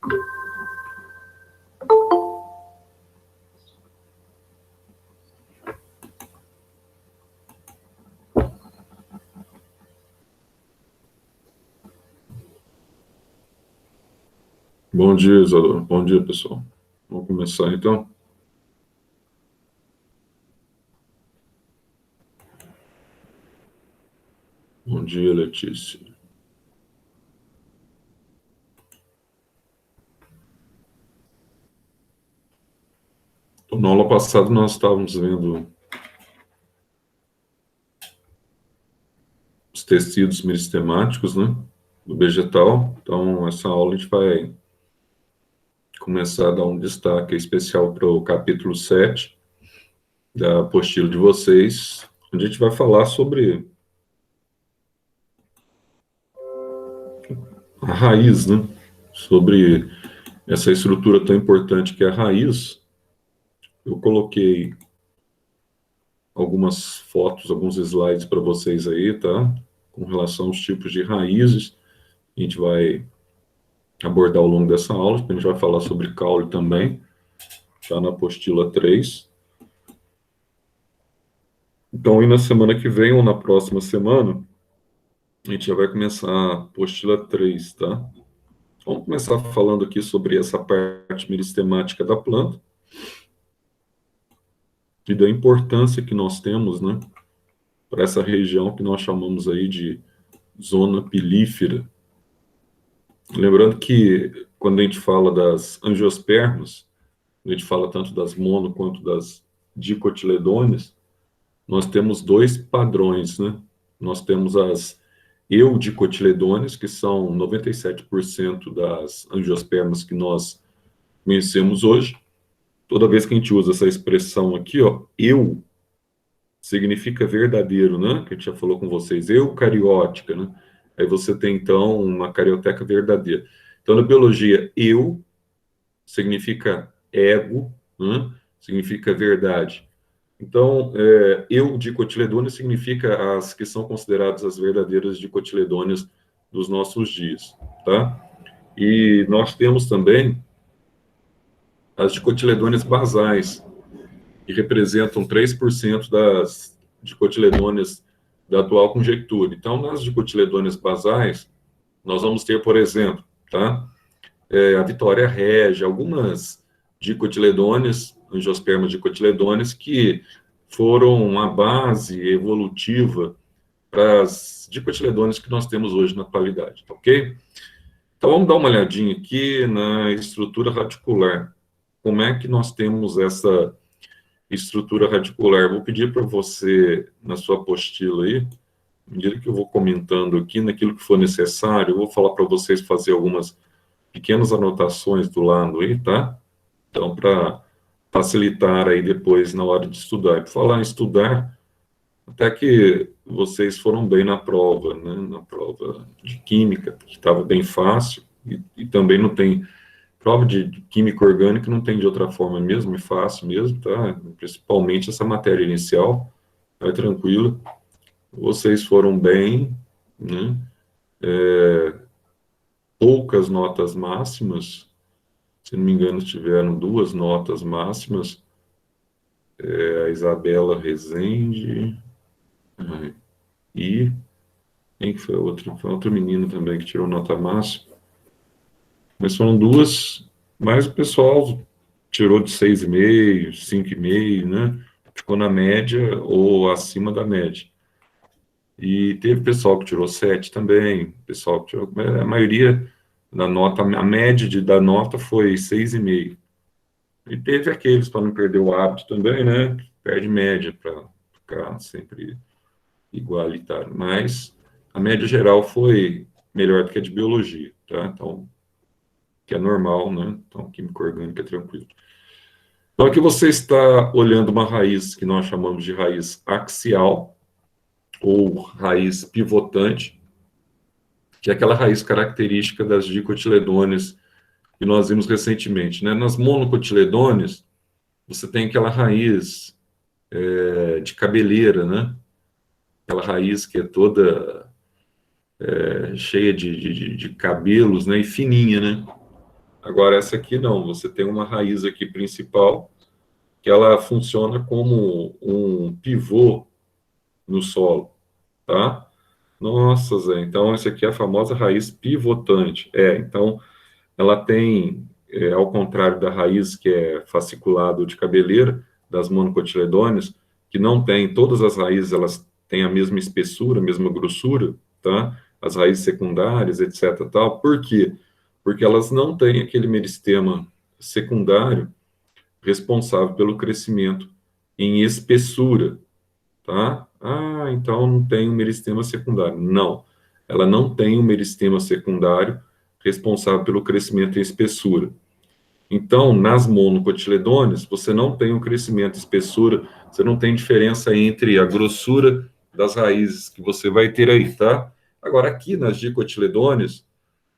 Bom dia, Isadora. Bom dia, pessoal. Vamos começar, então? Bom dia, Letícia. Então, na aula passada, nós estávamos vendo os tecidos meristemáticos, né, do vegetal. Então, essa aula a gente vai começar a dar um destaque especial para o capítulo 7 da apostila de vocês, onde a gente vai falar sobre a raiz, né, sobre essa estrutura tão importante que é a raiz. Eu coloquei algumas fotos, alguns slides para vocês aí, tá? Com relação aos tipos de raízes, a gente vai abordar ao longo dessa aula. A gente vai falar sobre caule também, já na apostila 3. Então, e na semana que vem, ou na próxima semana, a gente já vai começar a apostila 3, tá? Vamos começar falando aqui sobre essa parte meristemática da planta e da importância que nós temos, né, para essa região que nós chamamos aí de zona pilífera. Lembrando que quando a gente fala das angiospermas, a gente fala tanto das mono quanto das dicotiledôneas, nós temos dois padrões, né? Nós temos as eudicotiledôneas, que são 97% das angiospermas que nós conhecemos hoje. Toda vez que a gente usa essa expressão aqui, ó, eu, significa verdadeiro, né? Que a gente já falou com vocês, eucariótica, né? Aí você tem, então, uma carioteca verdadeira. Então, na biologia, eu significa ego, né? Significa verdade. Então, eu dicotiledôneas significa as que são consideradas as verdadeiras dicotiledôneas dos nossos dias, tá? E nós temos também as dicotiledôneas basais, que representam 3% das dicotiledôneas da atual conjectura. Então, nas dicotiledôneas basais, nós vamos ter, por exemplo, tá? A Vitória Regia, algumas dicotiledôneas, angiospermas dicotiledôneas, que foram a base evolutiva para as dicotiledôneas que nós temos hoje na atualidade, tá ok? Então, vamos dar uma olhadinha aqui na estrutura radicular. Como é que nós temos essa estrutura radicular? Vou pedir para você, na sua apostila aí, à medida que eu vou comentando aqui, naquilo que for necessário, eu vou falar para vocês fazer algumas pequenas anotações do lado aí, tá? Então, para facilitar aí depois na hora de estudar. E por falar em estudar, até que vocês foram bem na prova, né? Na prova de química, que estava bem fácil, e também não tem prova de química orgânica, não tem de outra forma mesmo, é fácil mesmo, tá? Principalmente essa matéria inicial, vai tranquilo. Vocês foram bem, né? Poucas notas máximas, se não me engano, tiveram duas notas máximas, a Isabela Rezende, e quem que foi a outra? Foi outra menina também que tirou nota máxima, mas foram duas, mas o pessoal tirou de 6,5, 5,5, né? Ficou na média ou acima da média. E teve pessoal que tirou 7 também, pessoal que tirou, a maioria da nota, a média da nota foi 6,5. E teve aqueles, para não perder o hábito também, né? Perde média para ficar sempre igualitário. Mas a média geral foi melhor do que a de biologia, tá? Então, que é normal, né? Então, química orgânica é tranquilo. Então, aqui você está olhando uma raiz que nós chamamos de raiz axial, ou raiz pivotante, que é aquela raiz característica das dicotiledôneas que nós vimos recentemente, né? Nas monocotiledôneas, você tem aquela raiz de cabeleira, né? Aquela raiz que é toda cheia de cabelos, né? E fininha, né? Agora, essa aqui não, você tem uma raiz aqui principal, que ela funciona como um pivô no solo, tá? Nossa, Zé, então essa aqui é a famosa raiz pivotante. Então, ela tem, ao contrário da raiz que é fasciculado de cabeleira, das monocotiledôneas, que não tem, todas as raízes elas têm a mesma espessura, a mesma grossura, tá? As raízes secundárias, etc, tal. Por quê? Porque elas não têm aquele meristema secundário responsável pelo crescimento em espessura, tá? Ah, então não tem um meristema secundário. Não, ela não tem um meristema secundário responsável pelo crescimento em espessura. Então, nas monocotiledôneas, você não tem um crescimento em espessura, você não tem diferença entre a grossura das raízes que você vai ter aí, tá? Agora, aqui nas dicotiledôneas,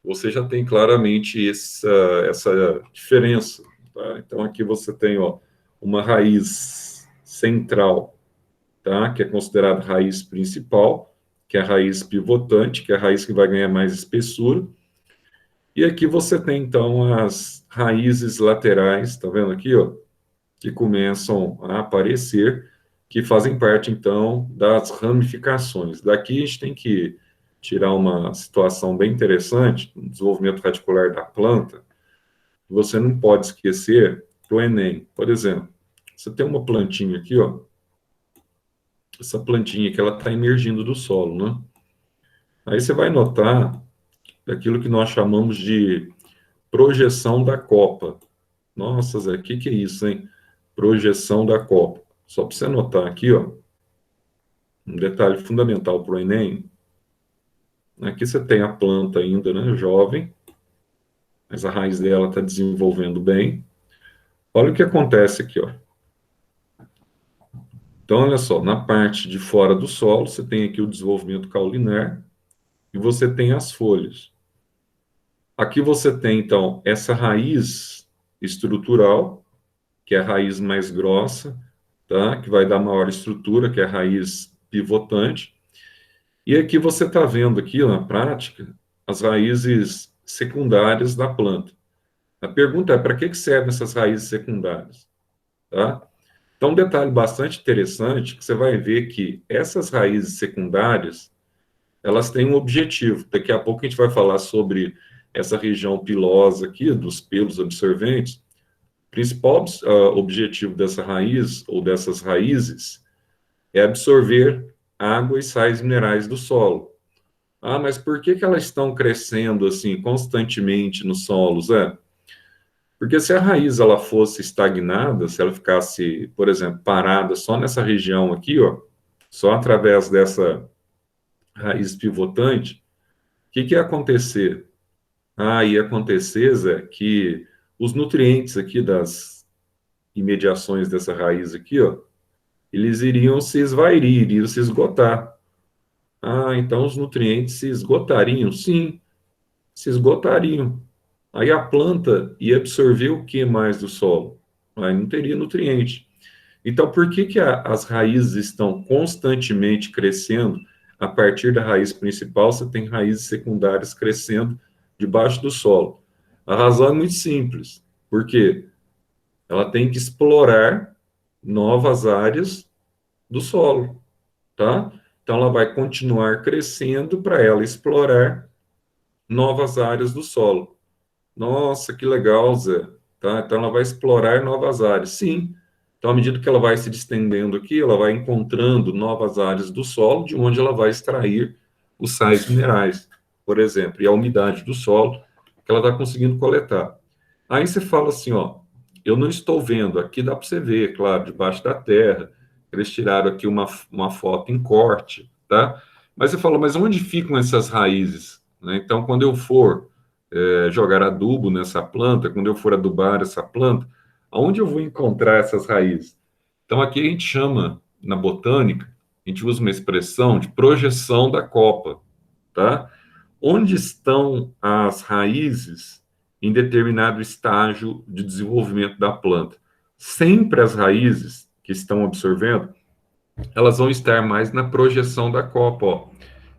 você já tem claramente essa diferença, tá? Então, aqui você tem, ó, uma raiz central, tá? Que é considerada raiz principal, que é a raiz pivotante, que é a raiz que vai ganhar mais espessura. E aqui você tem, então, as raízes laterais, tá vendo aqui, ó? Que começam a aparecer, que fazem parte, então, das ramificações. Daqui a gente tem que tirar uma situação bem interessante no desenvolvimento radicular da planta. Você não pode esquecer do Enem. Por exemplo, você tem uma plantinha aqui, ó. Essa plantinha que ela está emergindo do solo, né? Aí você vai notar aquilo que nós chamamos de projeção da copa. Nossa, Zé, o que é isso, hein? Projeção da copa. Só para você notar aqui, ó, um detalhe fundamental para o Enem. Aqui você tem a planta ainda, né, jovem, mas a raiz dela está desenvolvendo bem. Olha o que acontece aqui, ó. Então, olha só, na parte de fora do solo, você tem aqui o desenvolvimento caulinar e você tem as folhas. Aqui você tem, então, essa raiz estrutural, que é a raiz mais grossa, tá? Que vai dar maior estrutura, que é a raiz pivotante. E aqui você está vendo aqui, ó, na prática, as raízes secundárias da planta. A pergunta é, para que servem essas raízes secundárias? Tá? Então, um detalhe bastante interessante, que você vai ver que essas raízes secundárias, elas têm um objetivo. Daqui a pouco a gente vai falar sobre essa região pilosa aqui, dos pelos absorventes. O principal objetivo dessa raiz, ou dessas raízes, é absorver água e sais minerais do solo. Ah, mas por que elas estão crescendo assim constantemente nos solos? Porque se a raiz ela fosse estagnada, se ela ficasse, por exemplo, parada só nessa região aqui, ó, só através dessa raiz pivotante, o que ia acontecer? Ah, ia acontecer, Zé, que os nutrientes aqui das imediações dessa raiz aqui, ó, eles iriam se esvair, iriam se esgotar. Ah, então os nutrientes se esgotariam? Sim, se esgotariam. Aí a planta ia absorver o que mais do solo? Aí não teria nutriente. Então, por que as raízes estão constantemente crescendo? A partir da raiz principal, você tem raízes secundárias crescendo debaixo do solo. A razão é muito simples, porque ela tem que explorar novas áreas do solo, tá? Então, ela vai continuar crescendo para ela explorar novas áreas do solo. Nossa, que legal, Zé. Tá? Então, ela vai explorar novas áreas. Sim. Então, à medida que ela vai se distendendo aqui, ela vai encontrando novas áreas do solo, de onde ela vai extrair os sais minerais, por exemplo, e a umidade do solo que ela está conseguindo coletar. Aí você fala assim, ó, eu não estou vendo, aqui dá para você ver, claro, debaixo da terra, eles tiraram aqui uma foto em corte, tá? Mas você fala, mas onde ficam essas raízes? Né? Então, quando eu for jogar adubo nessa planta, quando eu for adubar essa planta, aonde eu vou encontrar essas raízes? Então, aqui a gente chama, na botânica, a gente usa uma expressão de projeção da copa, tá? Onde estão as raízes em determinado estágio de desenvolvimento da planta? Sempre as raízes que estão absorvendo, elas vão estar mais na projeção da copa, ó.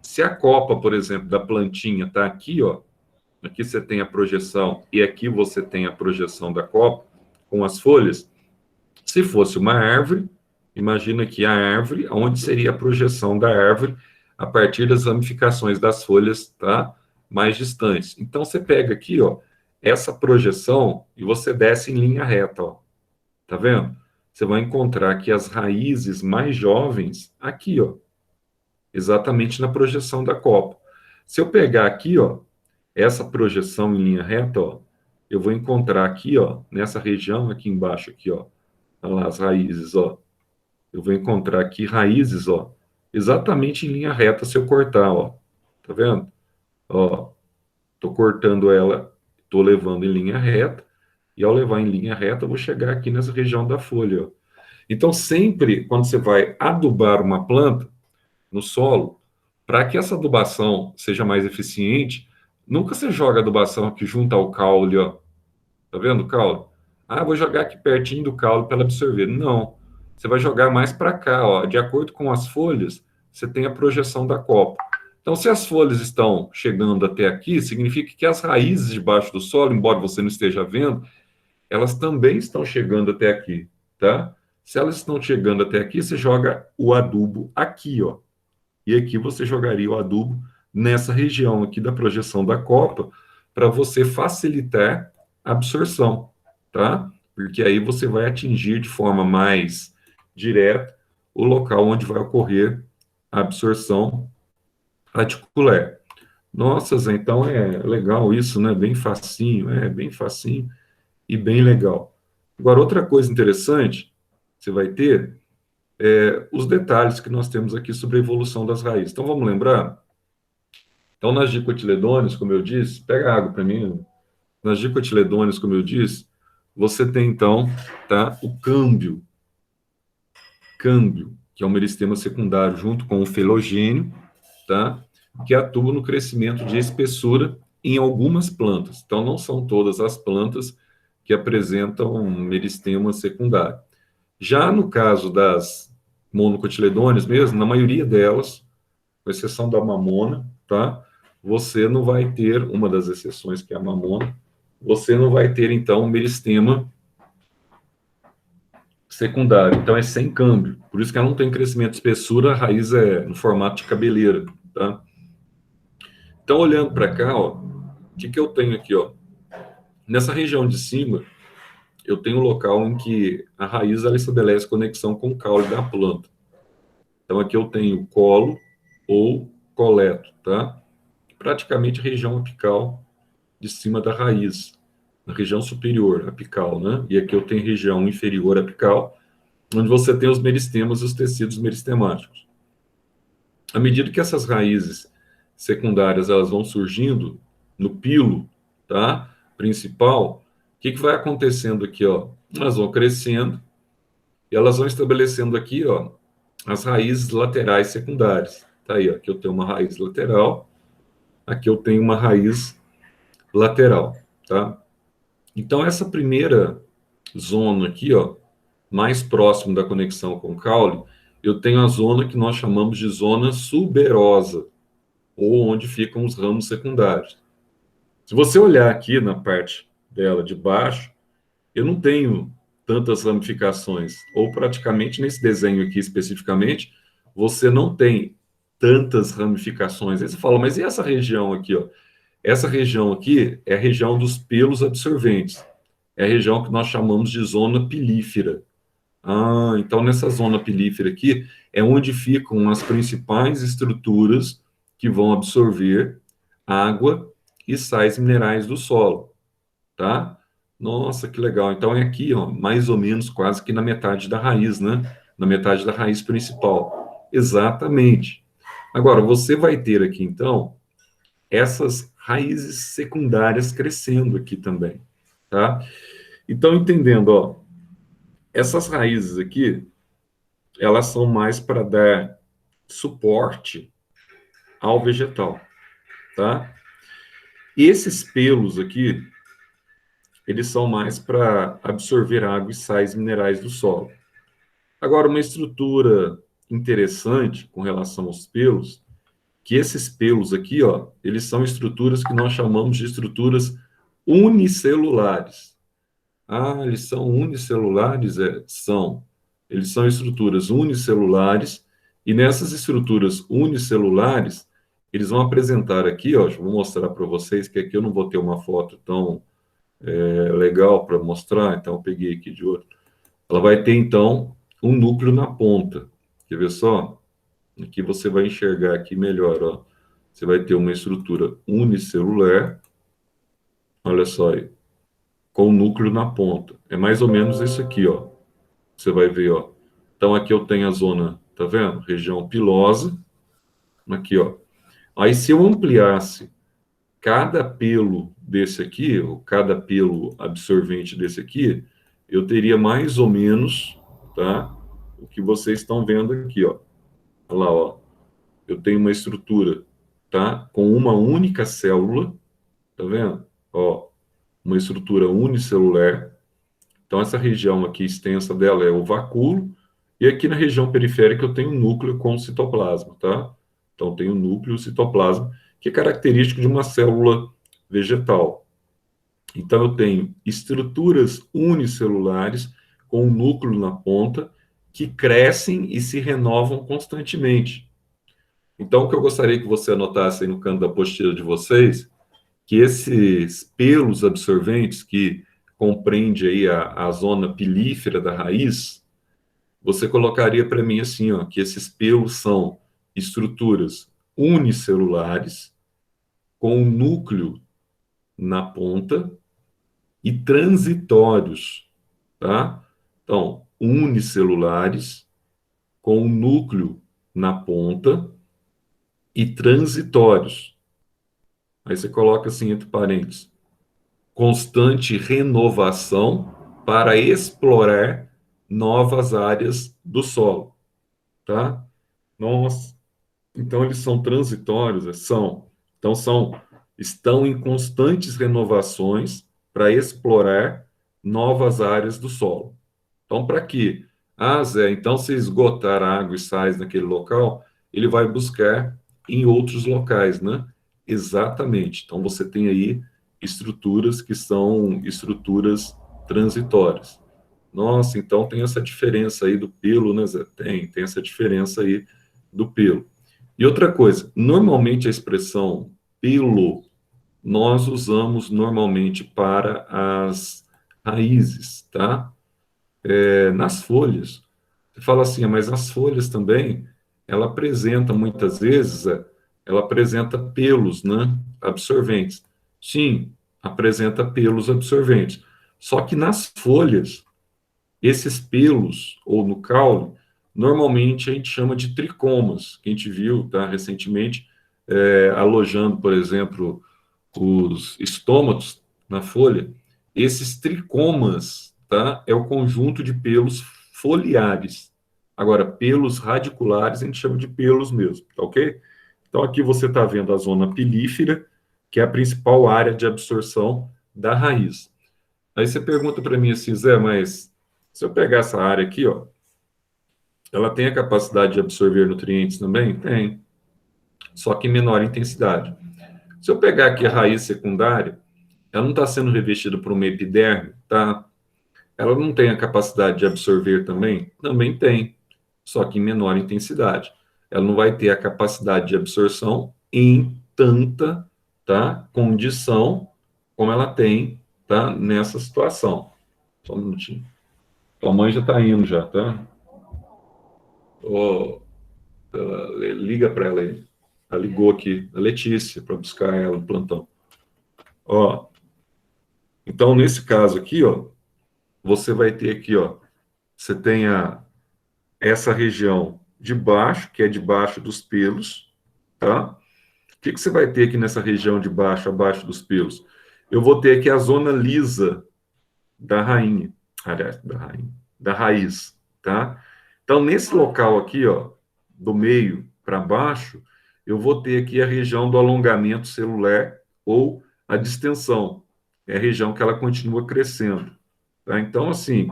Se a copa, por exemplo, da plantinha está aqui, ó, aqui você tem a projeção e aqui você tem a projeção da copa com as folhas. Se fosse uma árvore, imagina que a árvore, onde seria a projeção da árvore a partir das ramificações das folhas, tá? Mais distantes. Então você pega aqui, ó, essa projeção e você desce em linha reta, ó. Tá vendo? Você vai encontrar aqui as raízes mais jovens aqui, ó, exatamente na projeção da copa. Se eu pegar aqui, ó, essa projeção em linha reta, ó, eu vou encontrar aqui, ó, nessa região aqui embaixo aqui, ó, olha lá as raízes, ó. Eu vou encontrar aqui raízes, ó, exatamente em linha reta se eu cortar, ó. Tá vendo? Ó, tô cortando ela, tô levando em linha reta, e ao levar em linha reta, eu vou chegar aqui nessa região da folha, ó. Então, sempre quando você vai adubar uma planta no solo, para que essa adubação seja mais eficiente, nunca você joga a adubação aqui junto ao caule, ó. Tá vendo o caule? Ah, vou jogar aqui pertinho do caule para ela absorver. Não. Você vai jogar mais para cá, ó. De acordo com as folhas, você tem a projeção da copa. Então, se as folhas estão chegando até aqui, significa que as raízes debaixo do solo, embora você não esteja vendo, elas também estão chegando até aqui, tá? Se elas estão chegando até aqui, você joga o adubo aqui, ó. E aqui você jogaria o adubo nessa região aqui da projeção da copa para você facilitar a absorção, tá? Porque aí você vai atingir de forma mais direta o local onde vai ocorrer a absorção radicular. Nossa, Zé, então é legal isso, né? Bem facinho e bem legal. Agora, outra coisa interessante que você vai ter os detalhes que nós temos aqui sobre a evolução das raízes. Então, vamos lembrar? Então, nas dicotiledôneas, como eu disse, pega água para mim. Nas dicotiledôneas, como eu disse, você tem, então, tá, o câmbio, que é um meristema secundário junto com o filogênio, tá, que atua no crescimento de espessura em algumas plantas. Então, não são todas as plantas que apresentam um meristema secundário. Já no caso das monocotiledôneas mesmo, na maioria delas, com exceção da mamona, tá? Você não vai ter, uma das exceções que é a mamona, você não vai ter, então, um meristema secundário. Então, é sem câmbio. Por isso que ela não tem crescimento de espessura, a raiz é no formato de cabeleira, tá? Então, olhando para cá, ó, o que eu tenho aqui, ó? Nessa região de cima, eu tenho um local em que a raiz ela estabelece conexão com o caule da planta. Então, aqui eu tenho colo ou coleto, tá? Praticamente a região apical de cima da raiz, na região superior apical, né? E aqui eu tenho região inferior apical, onde você tem os meristemas e os tecidos meristemáticos. À medida que essas raízes secundárias elas vão surgindo no pilo, tá? Principal, o que vai acontecendo aqui, ó? Elas vão crescendo e elas vão estabelecendo aqui, ó, as raízes laterais secundárias. Tá aí, ó, aqui eu tenho uma raiz lateral, aqui eu tenho uma raiz lateral, tá? Então, essa primeira zona aqui, ó, mais próximo da conexão com o caule, eu tenho a zona que nós chamamos de zona suberosa, ou onde ficam os ramos secundários. Se você olhar aqui na parte dela de baixo, eu não tenho tantas ramificações, ou praticamente nesse desenho aqui especificamente, você não tem tantas ramificações. Aí você fala, mas e essa região aqui, ó? Essa região aqui é a região dos pelos absorventes. É a região que nós chamamos de zona pilífera. Ah, então nessa zona pilífera aqui é onde ficam as principais estruturas que vão absorver água e sais minerais do solo, tá? Nossa, que legal. Então é aqui, ó, mais ou menos quase que na metade da raiz, né? Na metade da raiz principal. Exatamente. Agora, você vai ter aqui, então, essas raízes secundárias crescendo aqui também, tá? Então, entendendo, ó, essas raízes aqui, elas são mais para dar suporte ao vegetal, tá? E esses pelos aqui, eles são mais para absorver água e sais minerais do solo. Agora, uma estrutura interessante com relação aos pelos que esses pelos aqui, ó, eles são estruturas que nós chamamos de estruturas unicelulares. Ah, eles são unicelulares? São. Eles são estruturas unicelulares, e nessas estruturas unicelulares, eles vão apresentar aqui, ó, vou mostrar para vocês, que aqui eu não vou ter uma foto tão legal para mostrar, então eu peguei aqui de outro. Ela vai ter, então, um núcleo na ponta. Quer ver só? Aqui você vai enxergar aqui melhor, ó. Você vai ter uma estrutura unicelular, olha só aí, com o núcleo na ponta. É mais ou menos isso aqui, ó. Você vai ver, ó. Então aqui eu tenho a zona, tá vendo? Região pilosa, aqui, ó. Aí se eu ampliasse cada pelo desse aqui, ou cada pelo absorvente desse aqui, eu teria mais ou menos, tá? O que vocês estão vendo aqui, ó. Olha lá, ó. Eu tenho uma estrutura, tá? Com uma única célula, tá vendo? Ó, uma estrutura unicelular. Então, essa região aqui extensa dela é o vacúolo, e aqui na região periférica eu tenho um núcleo com citoplasma, tá? Então, tenho núcleo citoplasma, que é característico de uma célula vegetal. Então, eu tenho estruturas unicelulares com um núcleo na ponta que crescem e se renovam constantemente. Então, o que eu gostaria que você anotasse aí no canto da apostila de vocês, que esses pelos absorventes que compreende aí a zona pilífera da raiz, você colocaria para mim assim, ó, que esses pelos são estruturas unicelulares com um núcleo na ponta e transitórios, tá? Então, unicelulares com um núcleo na ponta e transitórios. Aí você coloca assim entre parênteses, constante renovação para explorar novas áreas do solo, tá? Nossa, então eles são transitórios, são. Então estão em constantes renovações para explorar novas áreas do solo. Então, para quê? Ah, Zé, então se esgotar a água e sais naquele local, ele vai buscar em outros locais, né? Exatamente. Então, você tem aí estruturas que são estruturas transitórias. Nossa, então tem essa diferença aí do pelo, né, Zé? Tem essa diferença aí do pelo. E outra coisa, normalmente a expressão pelo nós usamos normalmente para as raízes, tá? Nas folhas. Você fala assim, mas as folhas também, ela apresenta muitas vezes, ela apresenta pelos, né, absorventes. Sim, apresenta pelos absorventes. Só que nas folhas, esses pelos, ou no caule, normalmente a gente chama de tricomas, que a gente viu, tá, recentemente, alojando, por exemplo, os estômatos na folha, esses tricomas, tá? É o conjunto de pelos foliares. Agora, pelos radiculares a gente chama de pelos mesmo, tá ok? Então aqui você está vendo a zona pilífera, que é a principal área de absorção da raiz. Aí você pergunta para mim assim, Zé, mas se eu pegar essa área aqui, ó, ela tem a capacidade de absorver nutrientes também? Tem, só que em menor intensidade. Se eu pegar aqui a raiz secundária, ela não está sendo revestida por uma epiderme, tá? Ela não tem a capacidade de absorver também? Também tem, só que em menor intensidade. Ela não vai ter a capacidade de absorção em tanta, tá, condição como ela tem, tá, nessa situação. Só um minutinho. Tua mãe já está indo já, tá? Ô, liga para ela aí. Ela ligou aqui, a Letícia, para buscar ela no plantão. Ó, então nesse caso aqui, ó, você vai ter aqui, ó, você tem essa região de baixo, que é debaixo dos pelos, tá? O que você vai ter aqui nessa região de baixo, abaixo dos pelos? Eu vou ter aqui a zona lisa da rainha, aliás, da raiz, tá? Então, nesse local aqui, ó, do meio para baixo, eu vou ter aqui a região do alongamento celular ou a distensão. É a região que ela continua crescendo, tá? Então, assim,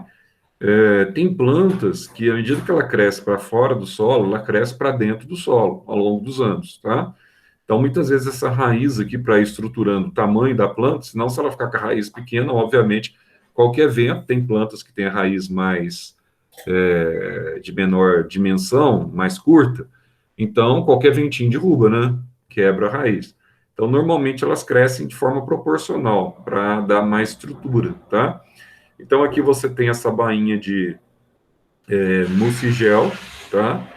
Tem plantas que, à medida que ela cresce para fora do solo, ela cresce para dentro do solo, ao longo dos anos, tá? Então, muitas vezes, essa raiz aqui, para ir estruturando o tamanho da planta, senão, se ela ficar com a raiz pequena, obviamente, qualquer vento, tem plantas que têm a raiz mais de menor dimensão, mais curta, então, qualquer ventinho derruba, né? Quebra a raiz. Então, normalmente, elas crescem de forma proporcional, para dar mais estrutura, tá? Então, aqui você tem essa bainha de mucigel, tá?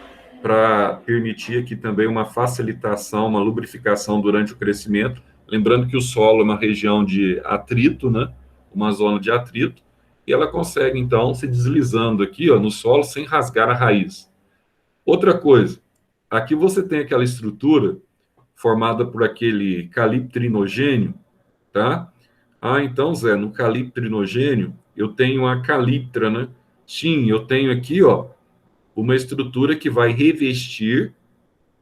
Para permitir aqui também uma facilitação, uma lubrificação durante o crescimento. Lembrando que o solo é uma região de atrito, né? Uma zona de atrito, e ela consegue, então, se deslizando aqui, ó, no solo sem rasgar a raiz. Outra coisa, aqui você tem aquela estrutura formada por aquele caliptrinogênio, tá? Ah, então, Zé, no caliptrinogênio, eu tenho a caliptra, né? Sim, eu tenho aqui, ó, uma estrutura que vai revestir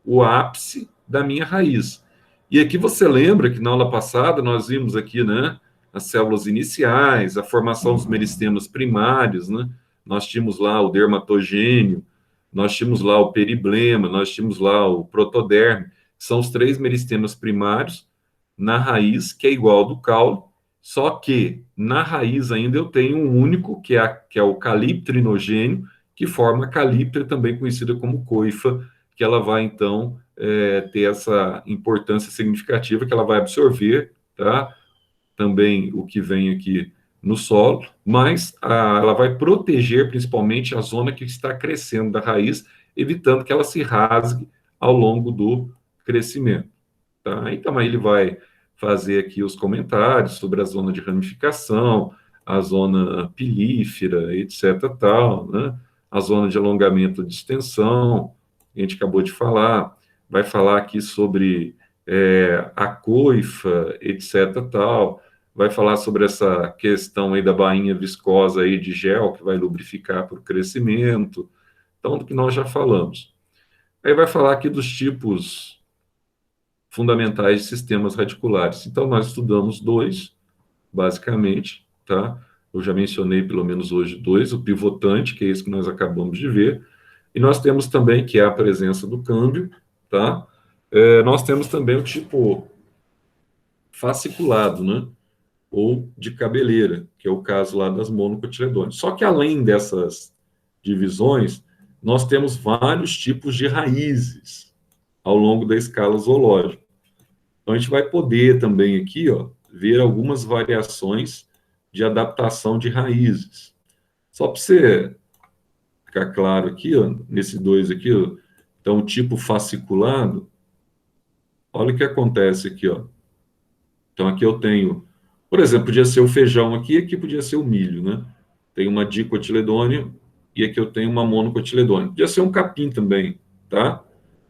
o ápice da minha raiz. E aqui você lembra que na aula passada nós vimos aqui, né, as células iniciais, a formação dos meristemas primários, né? Nós tínhamos lá o dermatogênio, nós tínhamos lá o periblema, nós tínhamos lá o protoderme, são os três meristemas primários na raiz, que é igual ao do caule, só que na raiz ainda eu tenho um único, que é o caliptrinogênio, que forma a caliptra, também conhecida como coifa, que ela vai, então, ter essa importância significativa, que ela vai absorver, tá? Também o que vem aqui no solo, mas ela vai proteger principalmente a zona que está crescendo da raiz, evitando que ela se rasgue ao longo do crescimento. Tá? Então, aí ele vai fazer aqui os comentários sobre a zona de ramificação, a zona pilífera, etc. Tal, né? A zona de alongamento de extensão, que a gente acabou de falar, vai falar aqui sobre a coifa, etc. Tal, vai falar sobre essa questão aí da bainha viscosa aí de gel, que vai lubrificar para o crescimento, então, do que nós já falamos. Aí vai falar aqui dos tipos fundamentais de sistemas radiculares. Então, nós estudamos dois, basicamente, tá? Eu já mencionei pelo menos hoje dois, o pivotante, que é esse que nós acabamos de ver, e nós temos também, que é a presença do câmbio, tá? Nós temos também o tipo fasciculado, né? Ou de cabeleira, que é o caso lá das monocotiledôneas. Só que além dessas divisões, nós temos vários tipos de raízes ao longo da escala zoológica. Então, a gente vai poder também aqui, ó, ver algumas variações de adaptação de raízes. Só para você ficar claro aqui, ó, nesse dois aqui, ó, então, o tipo fasciculado, olha o que acontece aqui, ó. Então, aqui eu tenho, por exemplo, podia ser o feijão aqui podia ser o milho, né? Tem uma dicotiledônea e aqui eu tenho uma monocotiledônea. Podia ser um capim também, tá?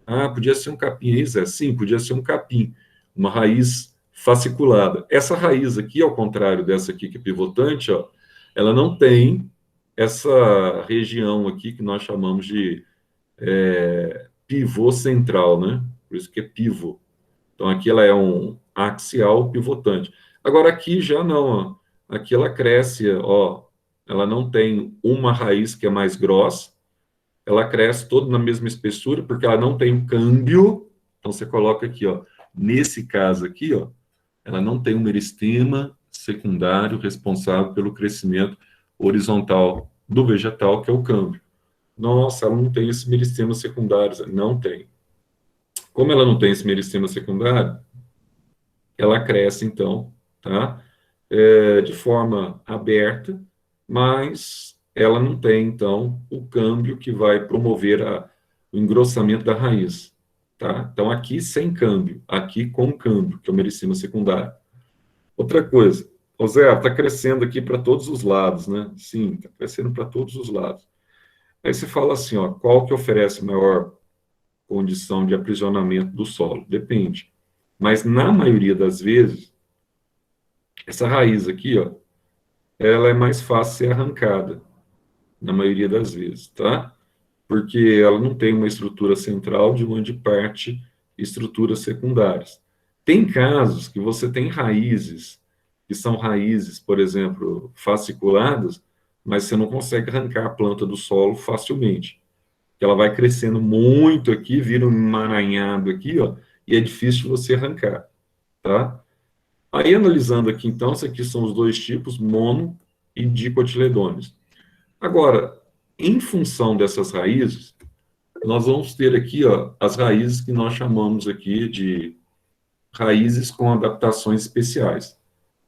Ah, podia ser um capim, isso é? Sim, podia ser um capim, uma raiz fasciculada. Essa raiz aqui, ao contrário dessa aqui que é pivotante, ó, ela não tem essa região aqui que nós chamamos de pivô central, né? Por isso que é pivô. Então, aqui ela é um axial pivotante. Agora, aqui já não, ó. Aqui ela cresce, ó, ela não tem uma raiz que é mais grossa, ela cresce toda na mesma espessura, porque ela não tem um câmbio. Então, você coloca aqui, ó, nesse caso aqui, ó, ela não tem um meristema secundário responsável pelo crescimento horizontal do vegetal, que é o câmbio. Nossa, ela não tem esse meristema secundário. Não tem. Como ela não tem esse meristema secundário, ela cresce, então, tá? De forma aberta, mas ela não tem, então, o câmbio que vai promover o engrossamento da raiz, tá? Então, aqui sem câmbio, aqui com câmbio, que é o meristema secundário. Outra coisa, o Zé, está crescendo aqui para todos os lados, né? Sim, está crescendo para todos os lados. Aí você fala assim, ó, qual que oferece maior condição de aprisionamento do solo? Depende. Mas, na maioria das vezes, essa raiz aqui, ó, ela é mais fácil ser arrancada, na maioria das vezes, tá? Porque ela não tem uma estrutura central de onde parte estruturas secundárias. Tem casos que você tem raízes, que são raízes, por exemplo, fasciculadas, mas você não consegue arrancar a planta do solo facilmente. Ela vai crescendo muito aqui, vira um emaranhado aqui, ó, e é difícil de você arrancar, tá? Aí, analisando aqui, então, esses aqui são os dois tipos, mono e dicotiledôneos. Agora, em função dessas raízes, nós vamos ter aqui, ó, as raízes que nós chamamos aqui de raízes com adaptações especiais.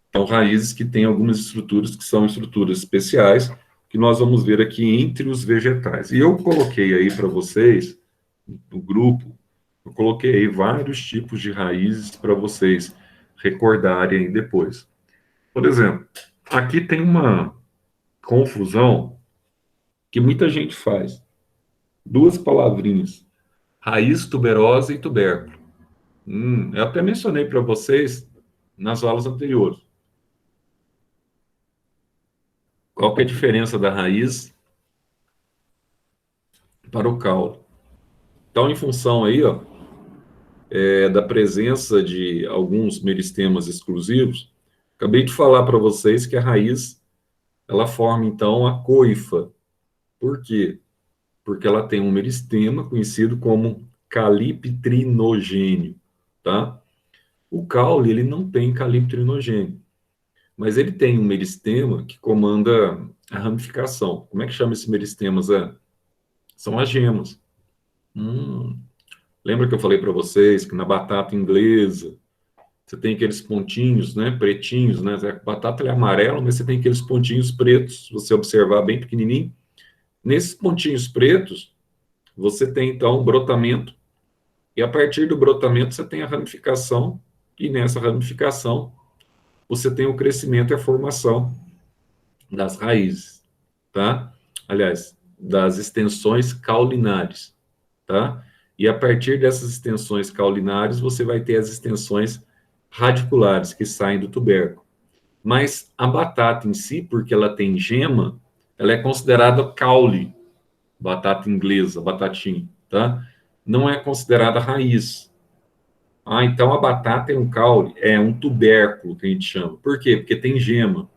Então, raízes que têm algumas estruturas que são estruturas especiais, que nós vamos ver aqui entre os vegetais. E eu coloquei aí para vocês, no grupo, eu coloquei aí vários tipos de raízes para vocês recordarem depois. Por exemplo, aqui tem uma confusão que muita gente faz. Duas palavrinhas, raiz tuberosa e tubérculo. Eu até mencionei para vocês nas aulas anteriores. Qual que é a diferença da raiz para o caule? Então, em função aí, ó, da presença de alguns meristemas exclusivos, acabei de falar para vocês que a raiz, ela forma, então, a coifa. Por quê? Porque ela tem um meristema conhecido como caliptrinogênio, tá? O caule, ele não tem caliptrinogênio, mas ele tem um meristema que comanda a ramificação. Como é que chama esse meristema, Zé? São as gemas. Hum, Lembra que eu falei para vocês que na batata inglesa você tem aqueles pontinhos, né, pretinhos, né? A batata é amarela, mas você tem aqueles pontinhos pretos, se você observar bem pequenininho. Nesses pontinhos pretos, você tem então um brotamento, e a partir do brotamento você tem a ramificação, e nessa ramificação você tem o crescimento e a formação das raízes, tá? Aliás, das extensões caulinares, tá? E a partir dessas extensões caulinares, você vai ter as extensões radiculares que saem do tubérculo. Mas a batata em si, porque ela tem gema, ela é considerada caule, batata inglesa, batatinha, tá? Não é considerada raiz. Ah, então a batata é um caule, é um tubérculo que a gente chama. Por quê? Porque tem gema.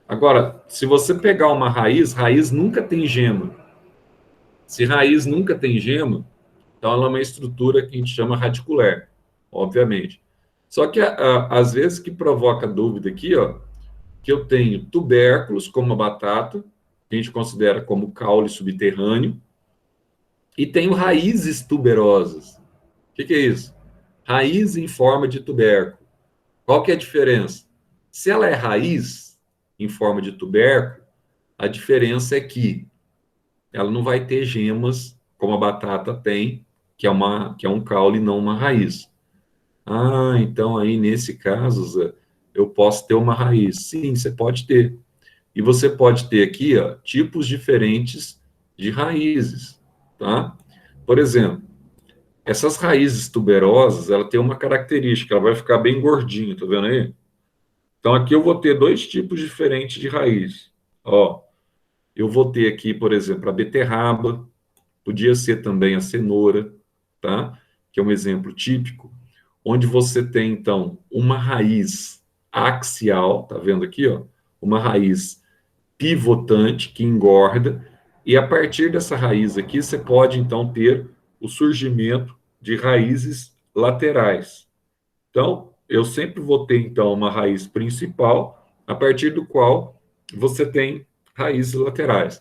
Agora, se você pegar uma raiz, raiz nunca tem gema. Se raiz nunca tem gema, então ela é uma estrutura que a gente chama radicular, obviamente. Só que às vezes que provoca dúvida aqui, ó, que eu tenho tubérculos como a batata, que a gente considera como caule subterrâneo, e tenho raízes tuberosas. O que é isso? Raiz em forma de tubérculo. Qual que é a diferença? Se ela é raiz em forma de tubérculo, a diferença é que ela não vai ter gemas como a batata tem, que é um caule, não uma raiz. Ah, então aí nesse caso, Zé, eu posso ter uma raiz. Sim, você pode ter. E você pode ter aqui, ó, tipos diferentes de raízes, tá? Por exemplo, essas raízes tuberosas, ela tem uma característica, ela vai ficar bem gordinha, tá vendo aí? Então aqui eu vou ter dois tipos diferentes de raiz. Ó, eu vou ter aqui, por exemplo, a beterraba, podia ser também a cenoura, tá? Que é um exemplo típico, onde você tem, então, uma raiz axial, tá vendo aqui, ó? Uma raiz pivotante que engorda, e a partir dessa raiz aqui, você pode, então, ter o surgimento de raízes laterais. Então, eu sempre vou ter, então, uma raiz principal, a partir do qual você tem raízes laterais.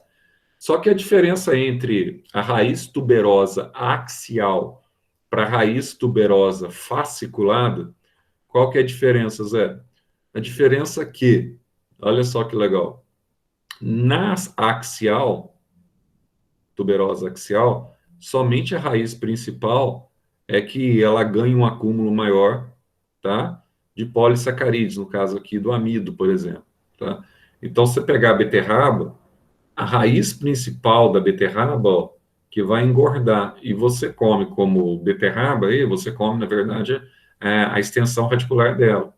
Só que a diferença entre a raiz tuberosa axial para a raiz tuberosa fasciculada, qual que é a diferença, Zé? A diferença é que, olha só que legal, na axial, tuberosa axial, somente a raiz principal é que ela ganha um acúmulo maior, tá? De polissacarídeos, no caso aqui do amido, por exemplo, tá? Então, se você pegar a beterraba, a raiz principal da beterraba, ó, que vai engordar, e você come como beterraba, aí você come, na verdade, a extensão radicular dela,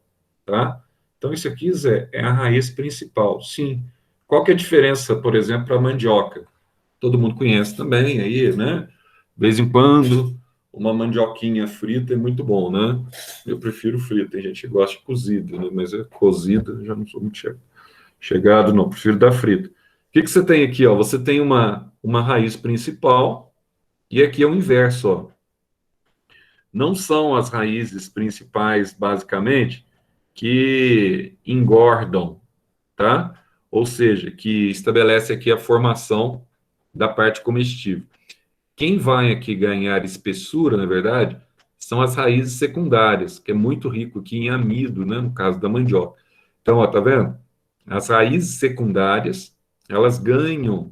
tá? Então, isso aqui, Zé, é a raiz principal, sim. Qual que é a diferença, por exemplo, para a mandioca? Todo mundo conhece também, aí, né? De vez em quando, uma mandioquinha frita é muito bom, né? Eu prefiro frita, tem gente que gosta de cozida, né? Mas cozida, já não sou muito chegado, não, prefiro da frita. que você tem aqui, ó? Você tem uma raiz principal e aqui é o inverso, ó. Não são as raízes principais, basicamente, que engordam, tá? Ou seja, que estabelece aqui a formação da parte comestível. Quem vai aqui ganhar espessura, na verdade, são as raízes secundárias, que é muito rico aqui em amido, né, no caso da mandioca. Então, ó, tá vendo? As raízes secundárias, elas ganham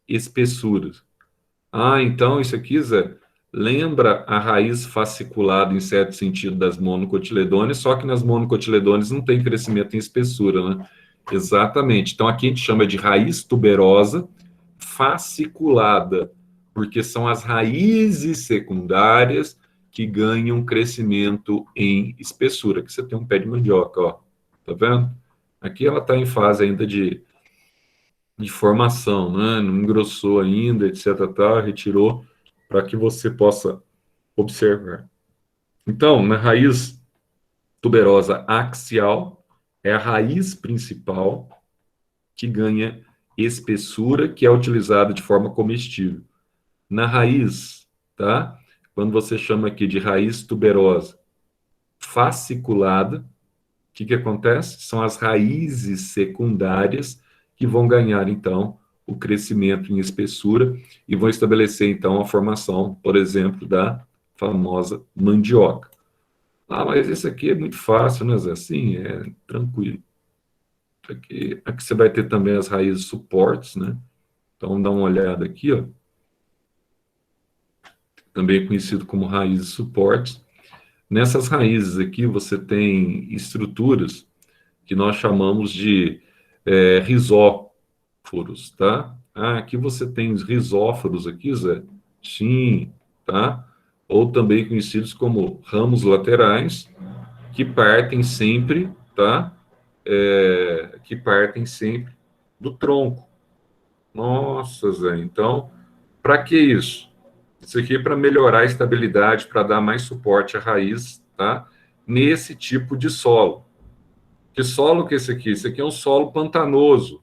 espessuras. Ah, então isso aqui, Zé, lembra a raiz fasciculada, em certo sentido, das monocotiledôneas, só que nas monocotiledôneas não tem crescimento em espessura, né? Exatamente. Então aqui a gente chama de raiz tuberosa fasciculada, porque são as raízes secundárias que ganham crescimento em espessura. Aqui você tem um pé de mandioca, ó. Tá vendo? Aqui ela está em fase ainda de formação, né? Não engrossou ainda, etc. Tá, retirou para que você possa observar. Então, na raiz tuberosa axial, é a raiz principal que ganha espessura, que é utilizada de forma comestível. Na raiz, tá? Quando você chama aqui de raiz tuberosa fasciculada, o que acontece? São as raízes secundárias que vão ganhar, então, o crescimento em espessura e vão estabelecer, então, a formação, por exemplo, da famosa mandioca. Ah, mas isso aqui é muito fácil, né, Zé? Sim, é tranquilo. Aqui você vai ter também as raízes suportes, né? Então, dá uma olhada aqui, ó. Também conhecido como raízes suportes. Nessas raízes aqui, você tem estruturas que nós chamamos de rizóforos, tá? Ah, aqui você tem os rizóforos aqui, Zé? Sim, tá? Ou também conhecidos como ramos laterais, que partem sempre, tá? Que partem sempre do tronco. Nossa, Zé, então, para que isso? Isso aqui é para melhorar a estabilidade, para dar mais suporte à raiz, tá? Nesse tipo de solo. Que solo que é esse aqui? Esse aqui é um solo pantanoso.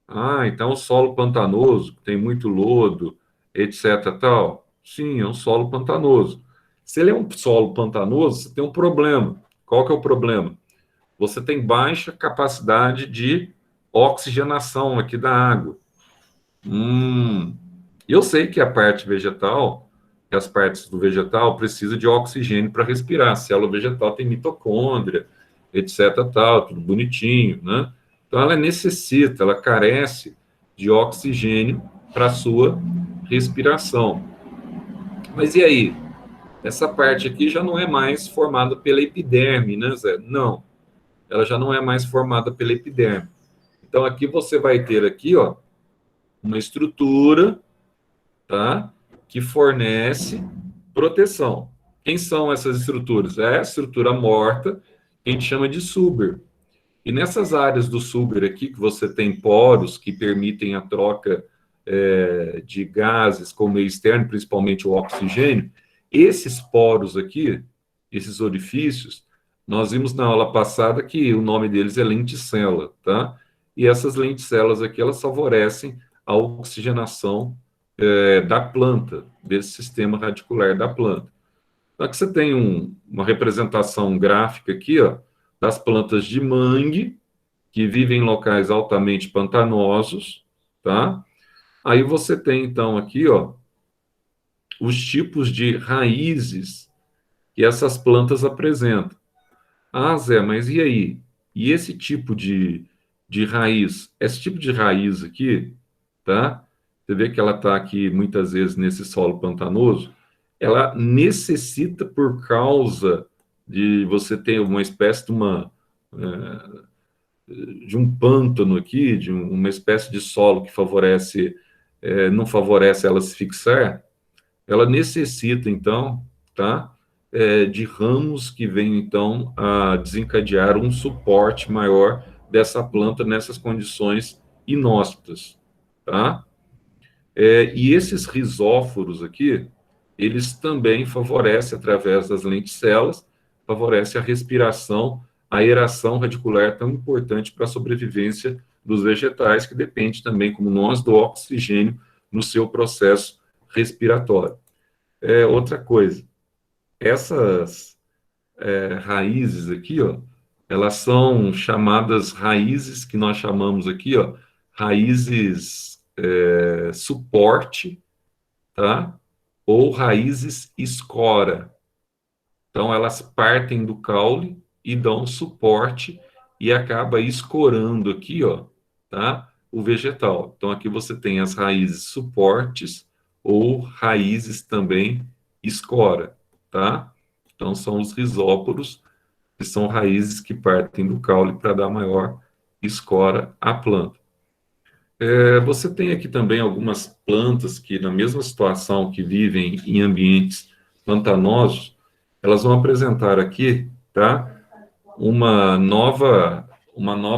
Ah, então o solo pantanoso, tem muito lodo, etc, tal. Sim, é um solo pantanoso. Se ele é um solo pantanoso, você tem um problema. Qual que é o problema? Você tem baixa capacidade de oxigenação aqui da água. Eu sei que a parte vegetal, que as partes do vegetal precisam de oxigênio para respirar. A célula vegetal tem mitocôndria, etc, tal, tudo bonitinho, né? Então ela necessita, ela carece de oxigênio para sua respiração. Mas e aí? Essa parte aqui já não é mais formada pela epiderme, né, Zé? Não, ela já não é mais formada pela epiderme. Então aqui você vai ter aqui, ó, uma estrutura, tá? Que fornece proteção. Quem são essas estruturas? É a estrutura morta, que a gente chama de suber. E nessas áreas do suber aqui, que você tem poros que permitem a troca de gases com o meio externo, principalmente o oxigênio, esses poros aqui, esses orifícios, nós vimos na aula passada que o nome deles é lenticela, tá? E essas lenticelas aqui, elas favorecem a oxigenação da planta, desse sistema radicular da planta. Então, aqui você tem uma representação gráfica aqui, ó, das plantas de mangue, que vivem em locais altamente pantanosos, tá? Aí você tem, então, aqui, ó, os tipos de raízes que essas plantas apresentam. Ah, Zé, mas e aí? E esse tipo de raiz? Esse tipo de raiz aqui, tá? Você vê que ela está aqui muitas vezes nesse solo pantanoso. Ela necessita, por causa de você ter uma espécie de um pântano aqui, de uma espécie de solo que favorece, não favorece ela se fixar, ela necessita, então, tá? De ramos que venham, então, a desencadear um suporte maior dessa planta nessas condições inóspitas, tá? E esses rizóforos aqui, eles também favorecem, através das lenticelas, favorece a respiração, a aeração radicular tão importante para a sobrevivência dos vegetais, que depende também, como nós, do oxigênio no seu processo respiratório. Outra coisa, essas raízes aqui, ó, elas são chamadas raízes, que nós chamamos aqui, ó, raízes suporte, tá? Ou raízes escora. Então, elas partem do caule e dão suporte e acaba escorando aqui, ó, tá? O vegetal. Então, aqui você tem as raízes suportes ou raízes também escora, tá? Então, são os rizóporos, que são raízes que partem do caule para dar maior escora à planta. Você tem aqui também algumas plantas que, na mesma situação, que vivem em ambientes pantanosos, elas vão apresentar aqui, tá, uma nova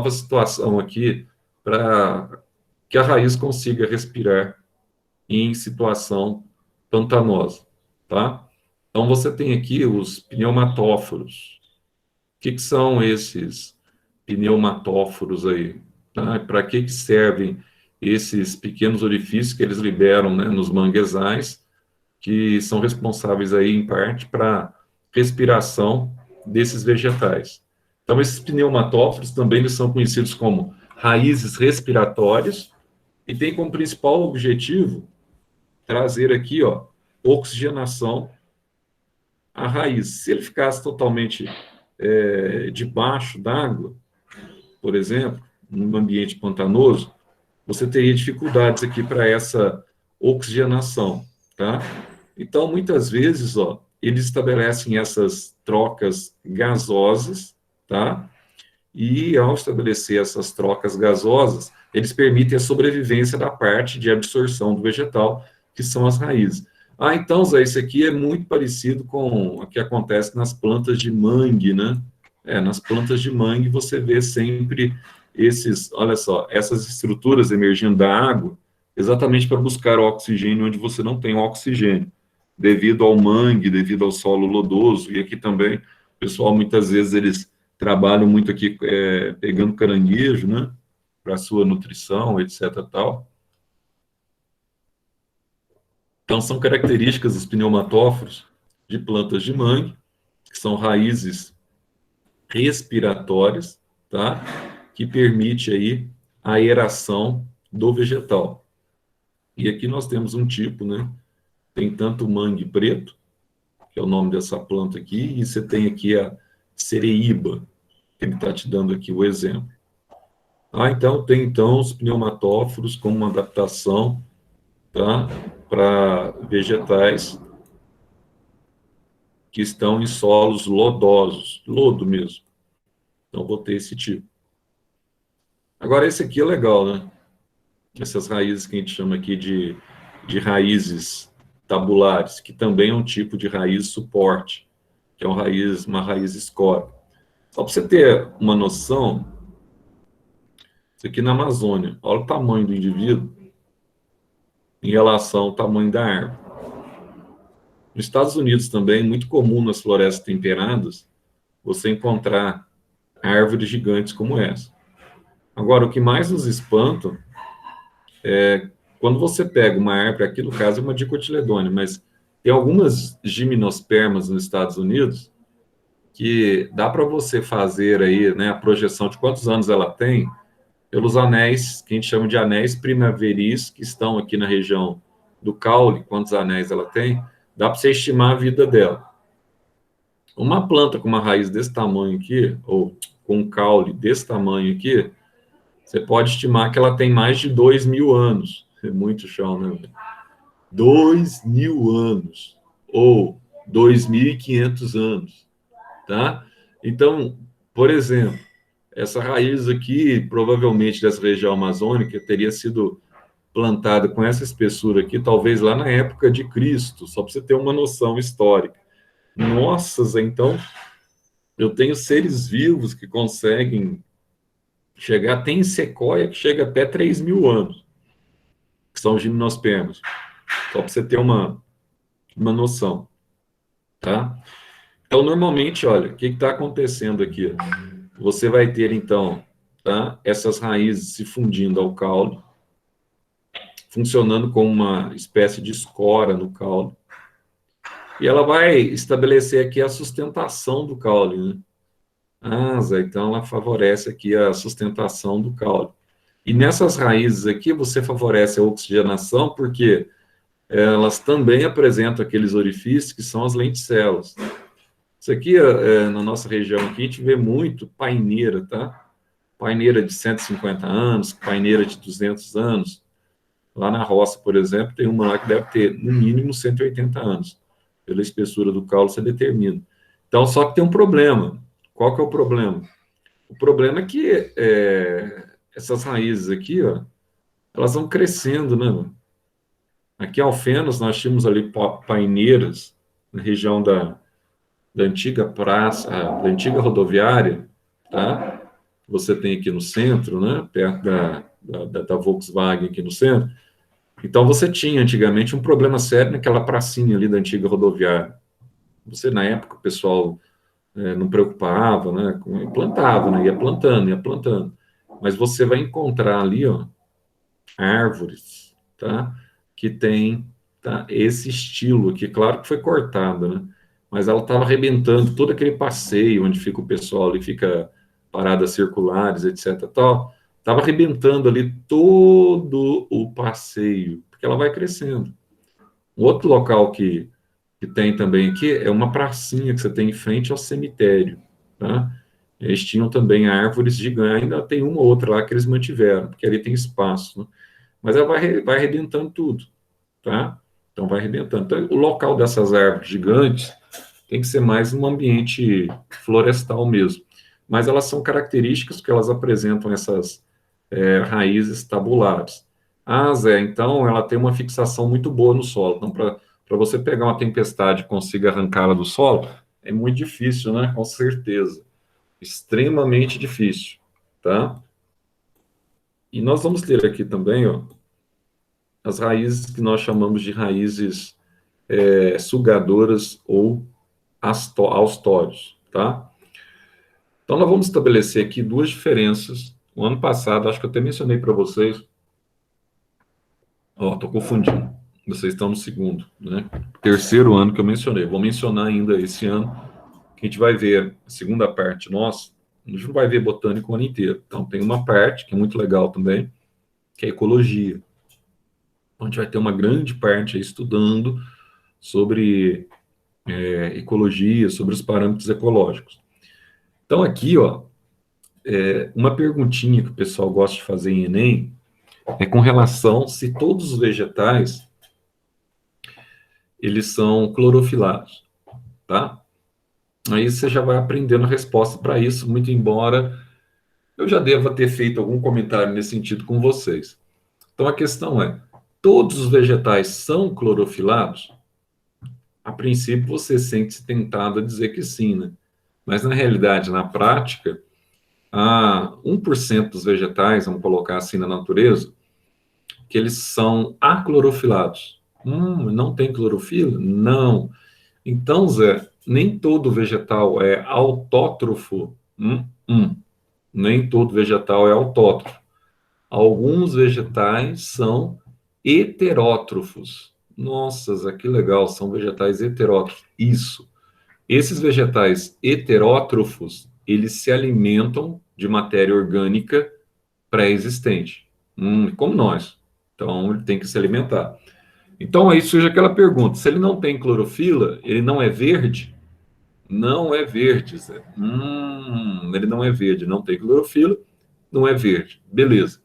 situação aqui para que a raiz consiga respirar em situação pantanosa, tá? Então, você tem aqui os pneumatóforos. O que são esses pneumatóforos aí? Tá? Para que servem esses pequenos orifícios que eles liberam, né, nos manguezais, que são responsáveis aí, em parte, para a respiração desses vegetais. Então, esses pneumatóforos também eles são conhecidos como raízes respiratórias e tem como principal objetivo trazer aqui, ó, oxigenação à raiz. Se ele ficasse totalmente debaixo d'água, por exemplo, num ambiente pantanoso, você teria dificuldades aqui para essa oxigenação, tá? Então, muitas vezes, ó, eles estabelecem essas trocas gasosas, tá? E ao estabelecer essas trocas gasosas, eles permitem a sobrevivência da parte de absorção do vegetal, que são as raízes. Ah, então, Zé, isso aqui é muito parecido com o que acontece nas plantas de mangue, né? Nas plantas de mangue você vê sempre olha só, essas estruturas emergindo da água, exatamente para buscar o oxigênio onde você não tem oxigênio, devido ao mangue, devido ao solo lodoso, e aqui também, o pessoal, muitas vezes, eles trabalham muito aqui pegando caranguejo, né, para sua nutrição, etc, tal. Então, são características dos pneumatóforos de plantas de mangue, que são raízes respiratórias, tá? Que permite aí a aeração do vegetal. E aqui nós temos um tipo, né? Tem tanto o mangue preto, que é o nome dessa planta aqui, e você tem aqui a cereíba, que ele está te dando aqui o exemplo. Então tem então os pneumatóforos como uma adaptação, tá? Para vegetais que estão em solos lodosos, lodo mesmo. Então vou ter esse tipo. Agora esse aqui é legal, né? Essas raízes que a gente chama aqui de raízes tabulares, que também é um tipo de raiz suporte, que é uma raiz escora. Só para você ter uma noção, isso aqui na Amazônia, olha o tamanho do indivíduo em relação ao tamanho da árvore. Nos Estados Unidos também, é muito comum nas florestas temperadas, você encontrar árvores gigantes como essa. Agora, o que mais nos espanta é quando você pega uma árvore, aqui no caso é uma dicotiledônia, mas tem algumas gimnospermas nos Estados Unidos que dá para você fazer aí, né, a projeção de quantos anos ela tem pelos anéis, que a gente chama de anéis primaveris, que estão aqui na região do caule, quantos anéis ela tem, dá para você estimar a vida dela. Uma planta com uma raiz desse tamanho aqui, ou com um caule desse tamanho aqui, você pode estimar que ela tem mais de 2.000 anos. É muito chão, né? 2.000 anos, ou 2.500 anos, tá? Então, por exemplo, essa raiz aqui, provavelmente dessa região amazônica, teria sido plantada com essa espessura aqui, talvez lá na época de Cristo, só para você ter uma noção histórica. Nossa, então, eu tenho seres vivos que conseguem chegar, tem sequoia que chega até 3.000 anos, que são gimnospermas, só para você ter uma noção, tá? Então, normalmente, olha, o que está acontecendo aqui? Você vai ter, então, tá? Essas raízes se fundindo ao caule, funcionando como uma espécie de escora no caule. E ela vai estabelecer aqui a sustentação do caule, né? Zé, então ela favorece aqui a sustentação do caule. E nessas raízes aqui você favorece a oxigenação porque elas também apresentam aqueles orifícios que são as lenticelas. Isso aqui, na nossa região aqui, a gente vê muito paineira, tá? Paineira de 150 anos, paineira de 200 anos. Lá na roça, por exemplo, tem uma lá que deve ter, no mínimo, 180 anos. Pela espessura do caule, você determina. Então, só que tem um problema. Qual que é o problema? O problema é que essas raízes aqui, ó, elas vão crescendo, né, mano? Aqui em Alfenas, nós tínhamos ali paineiras, na região da antiga praça, da antiga rodoviária, tá? Você tem aqui no centro, né? Perto da Volkswagen aqui no centro. Então, você tinha antigamente um problema sério naquela pracinha ali da antiga rodoviária. Você, na época, o pessoal não preocupava, né? Plantava, né? Ia plantando, ia plantando. Mas você vai encontrar ali, ó, árvores, tá? Que tem, tá? Esse estilo aqui, claro que foi cortada, né? Mas ela estava arrebentando todo aquele passeio onde fica o pessoal ali, fica paradas circulares, etc. Tal. Estava arrebentando ali todo o passeio, porque ela vai crescendo. Um outro local que tem também aqui é uma pracinha que você tem em frente ao cemitério, tá? Eles tinham também árvores gigantes, ainda tem uma ou outra lá que eles mantiveram, porque ali tem espaço, né? Mas ela vai arrebentando tudo, tá? Então vai arrebentando. Então, o local dessas árvores gigantes tem que ser mais um ambiente florestal mesmo. Mas elas são características que elas apresentam essas raízes tabulares. Zé, então ela tem uma fixação muito boa no solo. Então, para você pegar uma tempestade e consiga arrancá-la do solo, é muito difícil, né? Com certeza. Extremamente difícil, tá? E nós vamos ter aqui também, ó, as raízes que nós chamamos de raízes sugadoras ou austórios, tá? Então, nós vamos estabelecer aqui duas diferenças. O ano passado, acho que eu até mencionei para vocês. Ó, estou confundindo. Vocês estão no segundo, né? Terceiro ano que eu mencionei. Vou mencionar ainda esse ano, que a gente vai ver a segunda parte nossa. A gente não vai ver botânica o ano inteiro. Então, tem uma parte que é muito legal também, que é ecologia. Então, a gente vai ter uma grande parte aí estudando sobre ecologia, sobre os parâmetros ecológicos. Então, aqui, ó, uma perguntinha que o pessoal gosta de fazer em Enem é com relação se todos os vegetais eles são clorofilados, tá? Aí você já vai aprendendo a resposta para isso, muito embora eu já deva ter feito algum comentário nesse sentido com vocês. Então a questão é: todos os vegetais são clorofilados? A princípio você sente-se tentado a dizer que sim, né? Mas na realidade, na prática, há 1% dos vegetais, vamos colocar assim na natureza, que eles são aclorofilados. Não tem clorofila? Não. Então, Zé, nem todo vegetal é autótrofo. Nem todo vegetal é autótrofo. Alguns vegetais são heterótrofos. Nossa, Zé, que legal, são vegetais heterótrofos. Isso. Esses vegetais heterótrofos, eles se alimentam de matéria orgânica pré-existente, como nós. Então, ele tem que se alimentar. Então, aí surge aquela pergunta: se ele não tem clorofila, ele não é verde? Não é verde, Zé. Ele não é verde, não tem clorofila, não é verde. Beleza.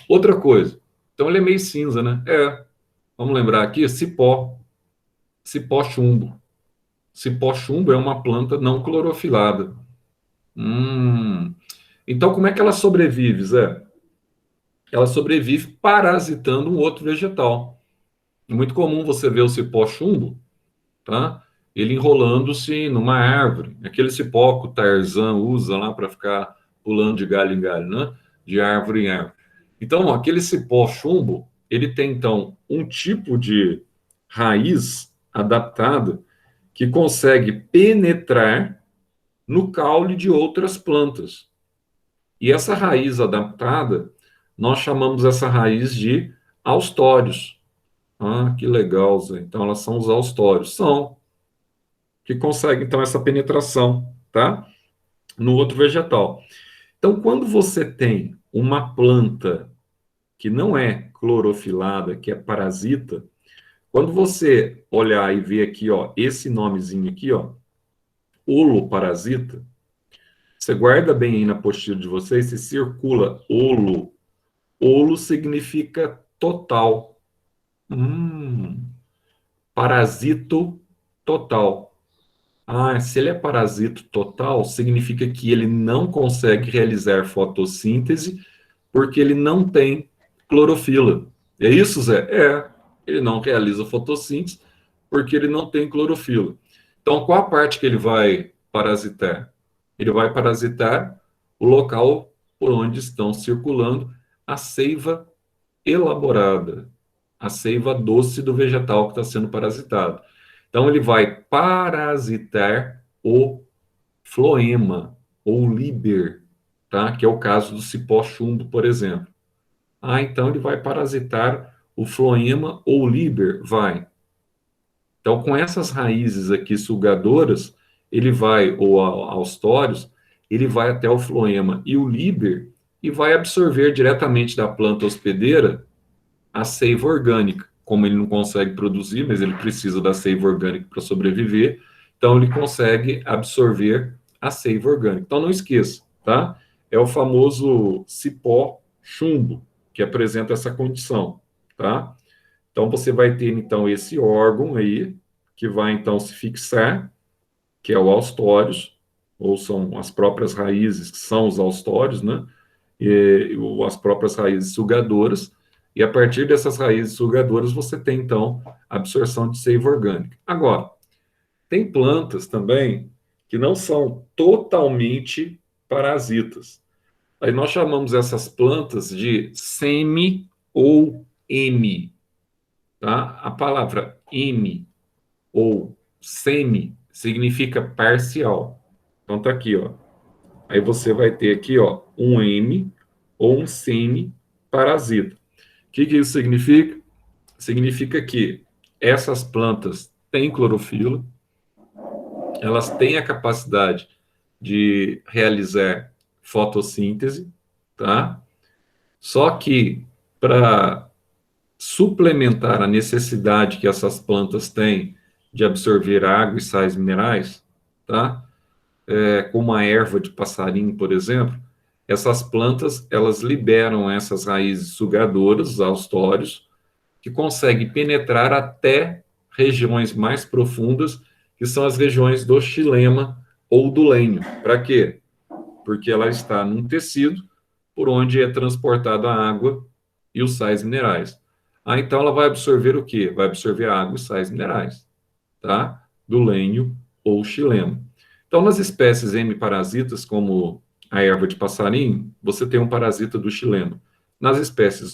Outra coisa. Então, ele é meio cinza, né? Vamos lembrar aqui, cipó. Cipó chumbo. Cipó chumbo é uma planta não clorofilada. Então, como é que ela sobrevive, Zé? Ela sobrevive parasitando um outro vegetal. É muito comum você ver o cipó chumbo, tá? Ele enrolando-se numa árvore. Aquele cipó que o Tarzan usa lá para ficar pulando de galho em galho, né? De árvore em árvore. Então, aquele cipó chumbo, ele tem, então, um tipo de raiz adaptada que consegue penetrar no caule de outras plantas. E essa raiz adaptada, nós chamamos essa raiz de austórios. Ah, que legal, Zé. Então, elas são os austórios. São, que conseguem, então, essa penetração, tá? No outro vegetal. Então, quando você tem uma planta que não é clorofilada, que é parasita, quando você olhar e ver aqui, ó, esse nomezinho aqui, ó, holoparasita, você guarda bem aí na apostila de vocês, se circula holo. Holo significa total. Hum, parasito total. Ah, se ele é parasito total, significa que ele não consegue realizar fotossíntese porque ele não tem clorofila. É isso, Zé? É. Ele não realiza fotossíntese porque ele não tem clorofila. Então, qual a parte que ele vai parasitar? Ele vai parasitar o local por onde estão circulando a seiva elaborada, a seiva doce do vegetal que está sendo parasitado. Então, ele vai parasitar o floema ou líber, tá? Que é o caso do cipó chumbo, por exemplo. Ah, então ele vai parasitar o floema ou líber? Vai. Então, com essas raízes aqui sugadoras, ele vai, ou austórios, ele vai até o floema e o líber e vai absorver diretamente da planta hospedeira a seiva orgânica. Como ele não consegue produzir, mas ele precisa da seiva orgânica para sobreviver, então ele consegue absorver a seiva orgânica. Então não esqueça, tá? É o famoso cipó chumbo que apresenta essa condição, tá? Então você vai ter então esse órgão aí que vai então se fixar, que é o austórios, ou são as próprias raízes que são os austórios, né? Ou as próprias raízes sugadoras, e a partir dessas raízes sugadoras você tem, então, a absorção de seiva orgânica. Agora, tem plantas também que não são totalmente parasitas. Aí nós chamamos essas plantas de semi ou M, tá? A palavra M ou semi significa parcial. Então tá aqui, ó. Aí você vai ter aqui, ó, um M ou um semi-parasita. O que que isso significa? Significa que essas plantas têm clorofila, elas têm a capacidade de realizar fotossíntese, tá? Só que para suplementar a necessidade que essas plantas têm de absorver água e sais minerais, tá? Como a erva de passarinho, por exemplo, essas plantas elas liberam essas raízes sugadoras, os austórios, que conseguem penetrar até regiões mais profundas, que são as regiões do xilema ou do lenho. Para quê? Porque ela está num tecido por onde é transportada a água e os sais minerais. Ah, então ela vai absorver o quê? Vai absorver a água e sais minerais, tá? Do lenho ou xilema. Então, nas espécies hemiparasitas, como a erva de passarinho, você tem um parasita do xilema. Nas espécies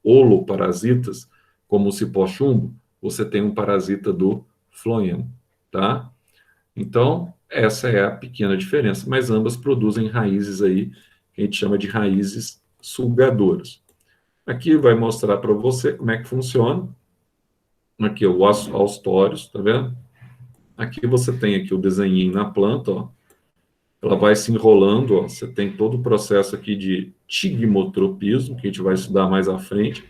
holoparasitas, como o cipó-chumbo, você tem um parasita do floema, tá? Então, essa é a pequena diferença, mas ambas produzem raízes aí, que a gente chama de raízes sugadoras. Aqui vai mostrar para você como é que funciona. Aqui, o austórios, tá vendo? Aqui você tem aqui o desenhinho na planta, ó. Ela vai se enrolando, ó. Você tem todo o processo aqui de tigmotropismo, que a gente vai estudar mais à frente,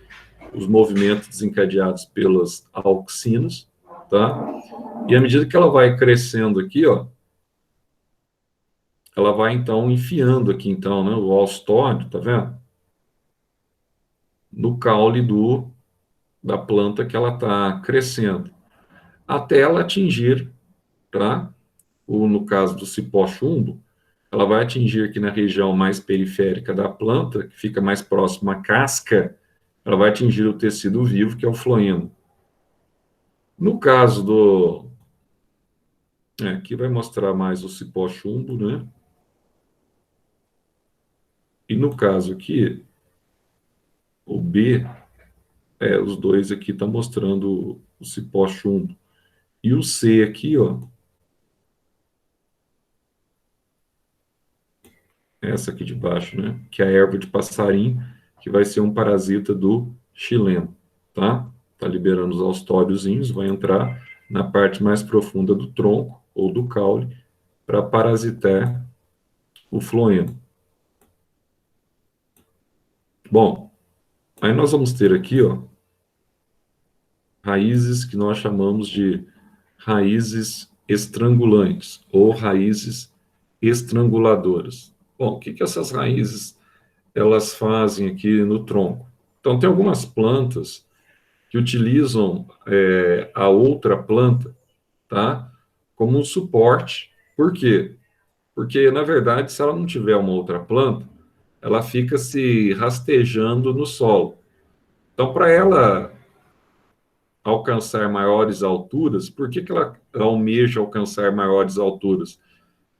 os movimentos desencadeados pelas auxinas, tá? E à medida que ela vai crescendo aqui, ó, ela vai então enfiando aqui, então, né, o austório, tá vendo? No caule da planta que ela está crescendo, até ela atingir, tá? No caso do cipó-chumbo, ela vai atingir aqui na região mais periférica da planta, que fica mais próximo à casca, ela vai atingir o tecido vivo, que é o floema. No caso do... aqui vai mostrar mais o cipó-chumbo, né? E no caso aqui, o B, os dois aqui estão mostrando o cipó-chumbo. E o C aqui, ó, essa aqui de baixo, né? Que é a erva de passarinho, que vai ser um parasita do xilema, tá? Tá liberando os austóriozinhos, vai entrar na parte mais profunda do tronco ou do caule para parasitar o floema. Bom, aí nós vamos ter aqui, ó, raízes que nós chamamos de raízes estrangulantes ou raízes estranguladoras. Bom, o que que essas raízes elas fazem aqui no tronco? Então, tem algumas plantas que utilizam a outra planta, tá, como um suporte. Por quê? Porque, na verdade, se ela não tiver uma outra planta, ela fica se rastejando no solo. Então, para ela alcançar maiores alturas, por que que ela almeja alcançar maiores alturas?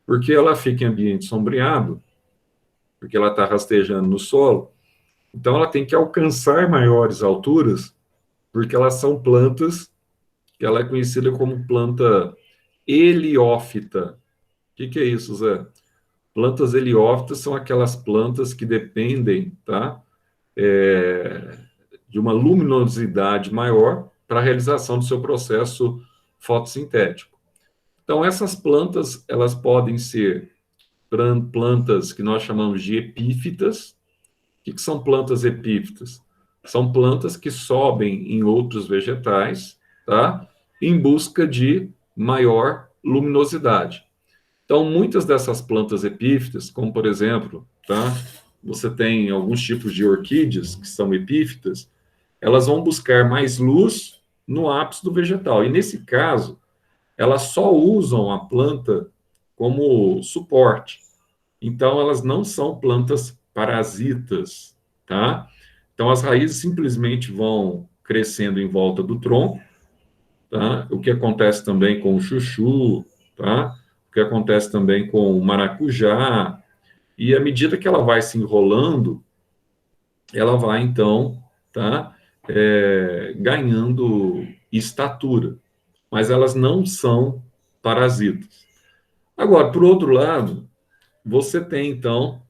Porque ela fica em ambiente sombreado, porque ela está rastejando no solo, então ela tem que alcançar maiores alturas, porque elas são plantas que ela é conhecida como planta heliófita. O que que é isso, Zé? Plantas heliófitas são aquelas plantas que dependem, tá, é, de uma luminosidade maior para a realização do seu processo fotossintético. Então, essas plantas, elas podem ser plantas que nós chamamos de epífitas. O que são plantas epífitas? São plantas que sobem em outros vegetais, tá? Em busca de maior luminosidade. Então, muitas dessas plantas epífitas, como por exemplo, tá? Você tem alguns tipos de orquídeas que são epífitas, elas vão buscar mais luz no ápice do vegetal. E nesse caso, elas só usam a planta como suporte. Então, elas não são plantas parasitas, tá? Então, as raízes simplesmente vão crescendo em volta do tronco, tá? O que acontece também com o chuchu, tá? O que acontece também com o maracujá. E à medida que ela vai se enrolando, ela vai, então, tá? Ganhando estatura. Mas elas não são parasitas. Agora, por outro lado, você tem, então,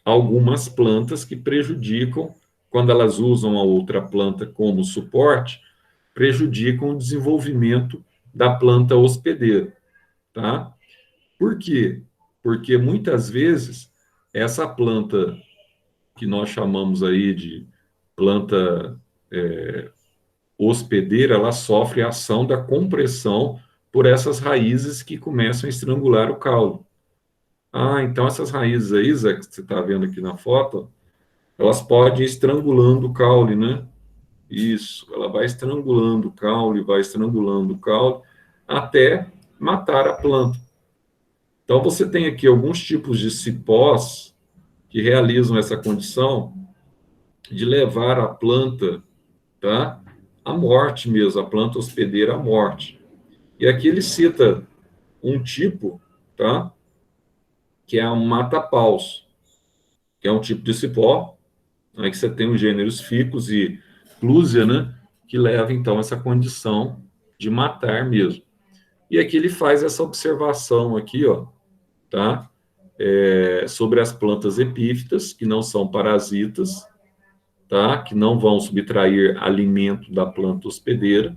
algumas plantas que prejudicam, quando elas usam a outra planta como suporte, prejudicam o desenvolvimento da planta hospedeira, tá? Por quê? Porque muitas vezes essa planta que nós chamamos aí de planta hospedeira, ela sofre a ação da compressão por essas raízes que começam a estrangular o caule. Ah, então essas raízes aí, Zé, que você está vendo aqui na foto, elas podem ir estrangulando o caule, né? Isso, ela vai estrangulando o caule, até matar a planta. Então, você tem aqui alguns tipos de cipós que realizam essa condição de levar a planta, tá, à morte mesmo, a planta hospedeira à morte. E aqui ele cita um tipo, tá, que é um mata-paus, que é um tipo de cipó. Aí que você tem os gêneros ficus e plúsia, né, que leva então essa condição de matar mesmo. E aqui ele faz essa observação aqui, ó, tá, sobre as plantas epífitas, que não são parasitas, tá, que não vão subtrair alimento da planta hospedeira,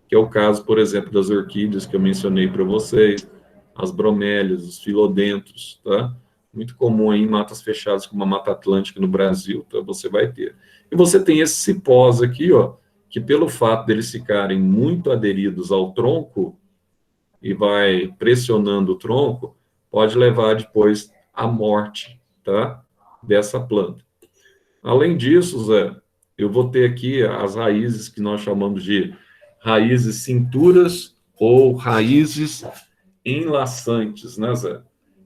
que é o caso, por exemplo, das orquídeas que eu mencionei para vocês, as bromélias, os filodendros, tá? Muito comum aí em matas fechadas, como a Mata Atlântica no Brasil, tá? Você vai ter. E você tem esses cipós aqui, ó, que pelo fato deles ficarem muito aderidos ao tronco e vai pressionando o tronco, pode levar depois à morte, tá? Dessa planta. Além disso, Zé, eu vou ter aqui as raízes que nós chamamos de raízes cinturas ou raízes enlaçantes, né, Zé?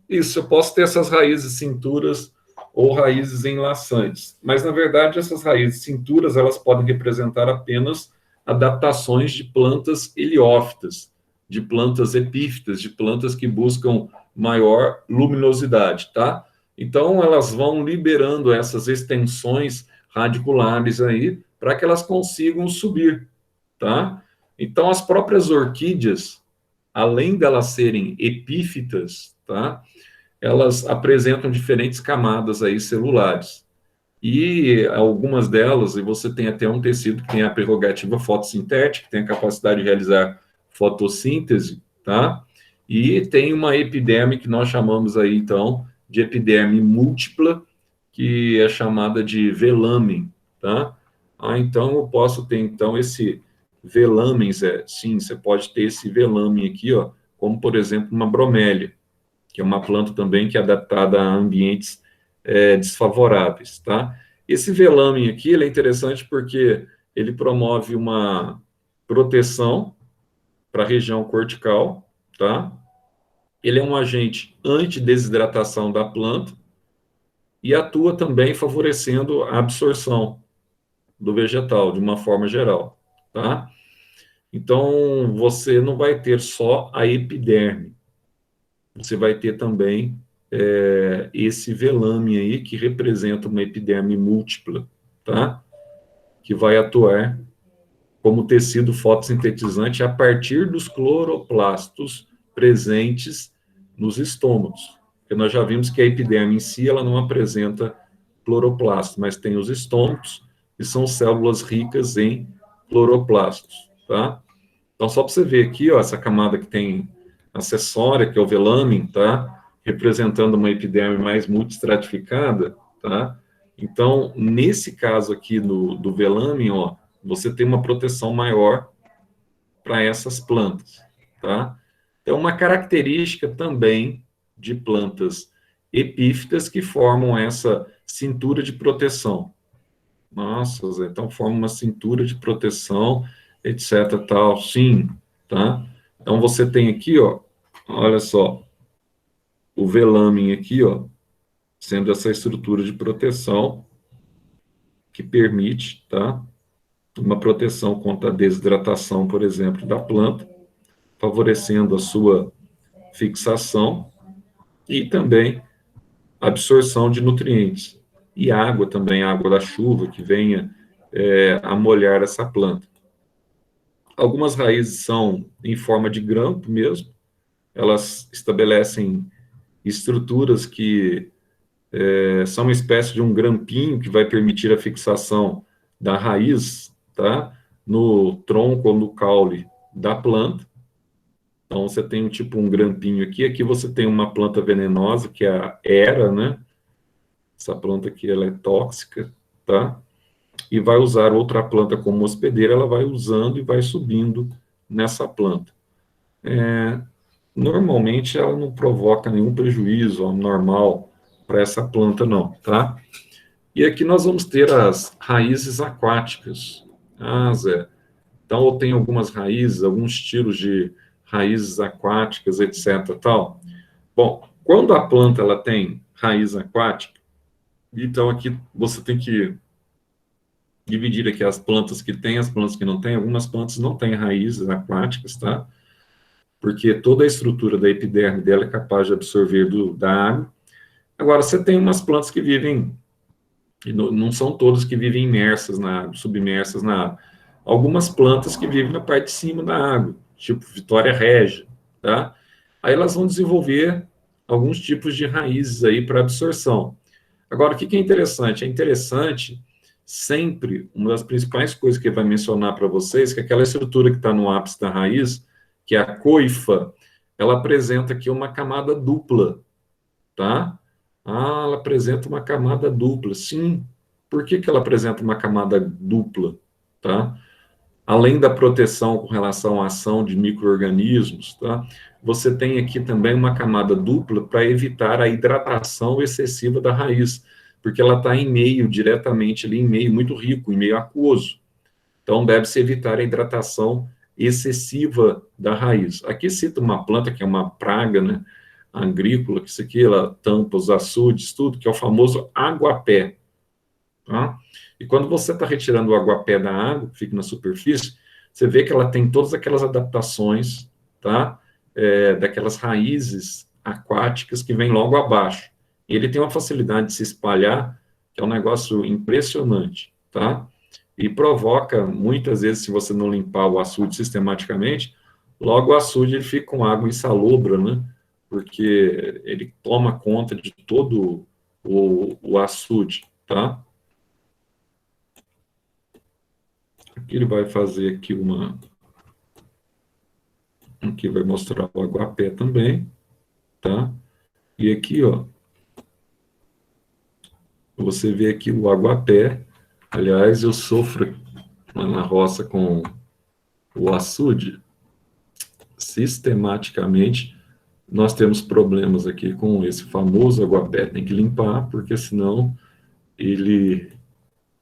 Isso, eu posso ter essas raízes cinturas ou raízes enlaçantes, mas na verdade essas raízes cinturas elas podem representar apenas adaptações de plantas heliófitas, de plantas epífitas, de plantas que buscam maior luminosidade, tá? Então elas vão liberando essas extensões radiculares aí para que elas consigam subir, tá? Então as próprias orquídeas, além delas serem epífitas, tá? elas apresentam diferentes camadas aí celulares. E algumas delas, e você tem até um tecido que tem a prerrogativa fotossintética, que tem a capacidade de realizar fotossíntese, tá? E tem uma epiderme que nós chamamos aí, então, de epiderme múltipla, que é chamada de velamen, tá? Então eu posso ter, então, esse velamen, sim, você pode ter esse velamen aqui, ó, como, por exemplo, uma bromélia, que é uma planta também que é adaptada a ambientes desfavoráveis, tá? Esse velamen aqui, ele é interessante porque ele promove uma proteção para a região cortical, tá? Ele é um agente antidesidratação da planta e atua também favorecendo a absorção do vegetal, de uma forma geral, tá? Então, você não vai ter só a epiderme, você vai ter também esse velame aí, que representa uma epiderme múltipla, tá? Que vai atuar como tecido fotossintetizante a partir dos cloroplastos presentes nos estômagos. Porque nós já vimos que a epiderme em si, ela não apresenta cloroplasto, mas tem os estômagos, que são células ricas em cloroplastos, tá? Então, só para você ver aqui, ó, essa camada que tem acessória, que é o velamen, tá? Representando uma epiderme mais multistratificada, tá? Então, nesse caso aqui do velamen, ó, você tem uma proteção maior para essas plantas, tá? É uma característica também de plantas epífitas que formam essa cintura de proteção. Nossa, Zé, então forma uma cintura de proteção, etc, tal, sim, tá? Então você tem aqui, ó, olha só, o velamen aqui, ó, sendo essa estrutura de proteção que permite, tá? Uma proteção contra a desidratação, por exemplo, da planta, favorecendo a sua fixação e também absorção de nutrientes. E água também, água da chuva, que venha a molhar essa planta. Algumas raízes são em forma de grampo mesmo, elas estabelecem estruturas que são uma espécie de um grampinho que vai permitir a fixação da raiz, tá? No tronco ou no caule da planta. Então, você tem um grampinho aqui. Aqui você tem uma planta venenosa, que é a Era, né? Essa planta aqui, ela é tóxica, tá? E vai usar outra planta como hospedeira, ela vai usando e vai subindo nessa planta. Normalmente, ela não provoca nenhum prejuízo normal para essa planta, não, tá? E aqui nós vamos ter as raízes aquáticas. Ah, Zé, então eu tenho algumas raízes, alguns tipos de raízes aquáticas, etc, tal. Bom, quando a planta ela tem raiz aquática, então aqui você tem que dividir aqui as plantas que têm, as plantas que não têm. Algumas plantas não têm raízes aquáticas, tá? Porque toda a estrutura da epiderme dela é capaz de absorver da água. Agora, você tem umas plantas que vivem, e não são todas que vivem imersas na água, submersas na água. Algumas plantas que vivem na parte de cima da água, tipo Vitória Regia, tá? Aí elas vão desenvolver alguns tipos de raízes aí para absorção. Agora, o que é interessante? É interessante sempre, uma das principais coisas que ele vai mencionar para vocês, que aquela estrutura que está no ápice da raiz, que é a coifa, ela apresenta aqui uma camada dupla, tá? Ah, ela apresenta uma camada dupla. Sim. Por que ela apresenta uma camada dupla, tá? Além da proteção com relação à ação de micro-organismos, tá? Você tem aqui também uma camada dupla para evitar a hidratação excessiva da raiz, porque ela está em meio, diretamente ali, em meio muito rico, em meio aquoso. Então, deve-se evitar a hidratação excessiva da raiz. Aqui cita uma planta que é uma praga, né, agrícola, que isso aqui, ela tampa os açudes, tudo, que é o famoso aguapé. Tá? E quando você está retirando o aguapé da água, que fica na superfície, você vê que ela tem todas aquelas adaptações, tá? Daquelas raízes aquáticas que vêm logo abaixo. E ele tem uma facilidade de se espalhar, que é um negócio impressionante, tá? E provoca, muitas vezes, se você não limpar o açude sistematicamente, logo o açude ele fica com água insalubra, né? porque ele toma conta de todo o açude, tá? Aqui ele vai fazer aqui aqui vai mostrar o aguapé também, tá? E aqui, ó, você vê aqui o aguapé. Aliás, eu sofro lá na roça com o açude. Sistematicamente, nós temos problemas aqui com esse famoso aguapé. Tem que limpar, porque senão ele,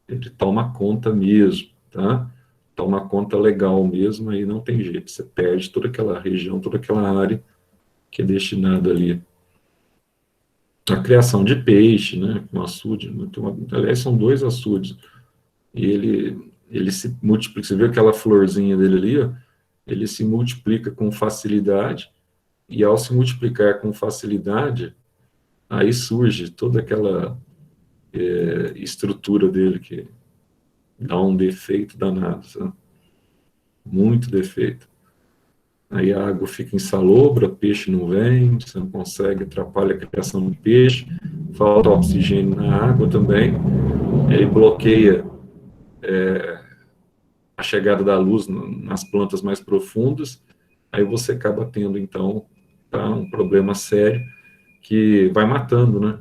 ele toma conta mesmo, tá? Toma conta legal mesmo, aí não tem jeito. Você perde toda aquela região, toda aquela área que é destinada ali à criação de peixe, né? Um açude. Aliás, são dois açudes. E ele se multiplica. Você viu aquela florzinha dele ali, ó? Ele se multiplica com facilidade, e ao se multiplicar com facilidade, aí surge toda aquela estrutura dele que dá um defeito danado, sabe? Muito defeito. Aí a água fica insalobra, peixe não vem, você não consegue, atrapalha a criação de peixe, falta oxigênio na água também, aí bloqueia a chegada da luz nas plantas mais profundas, aí você acaba tendo, então, tá, um problema sério que vai matando, né,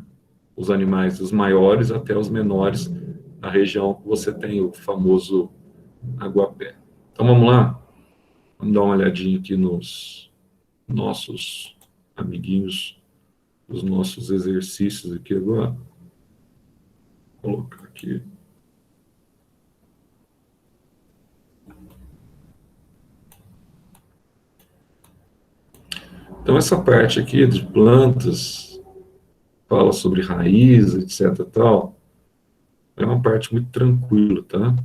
os animais, os maiores até os menores, na região que você tem o famoso aguapé. Então, vamos lá? Vamos dar uma olhadinha aqui nos nossos amiguinhos, os nossos exercícios aqui agora. Vou colocar aqui. Então, essa parte aqui de plantas, fala sobre raiz, etc. tal, é uma parte muito tranquila, tá?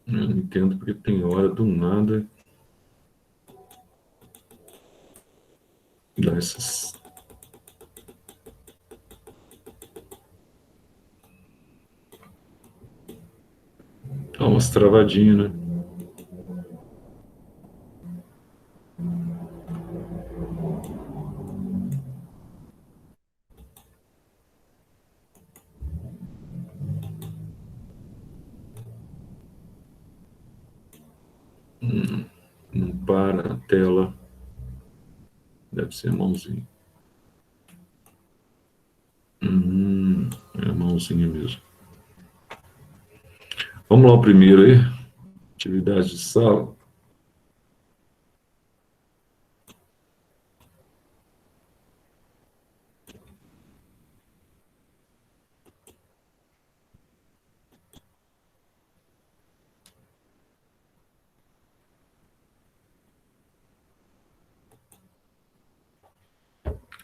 Eu não entendo porque tem hora do nada dessas. Dá umas travadinhas, né? Não para a tela. Deve ser a mãozinha. É a mãozinha mesmo. Vamos lá o primeiro aí. Atividade de sala.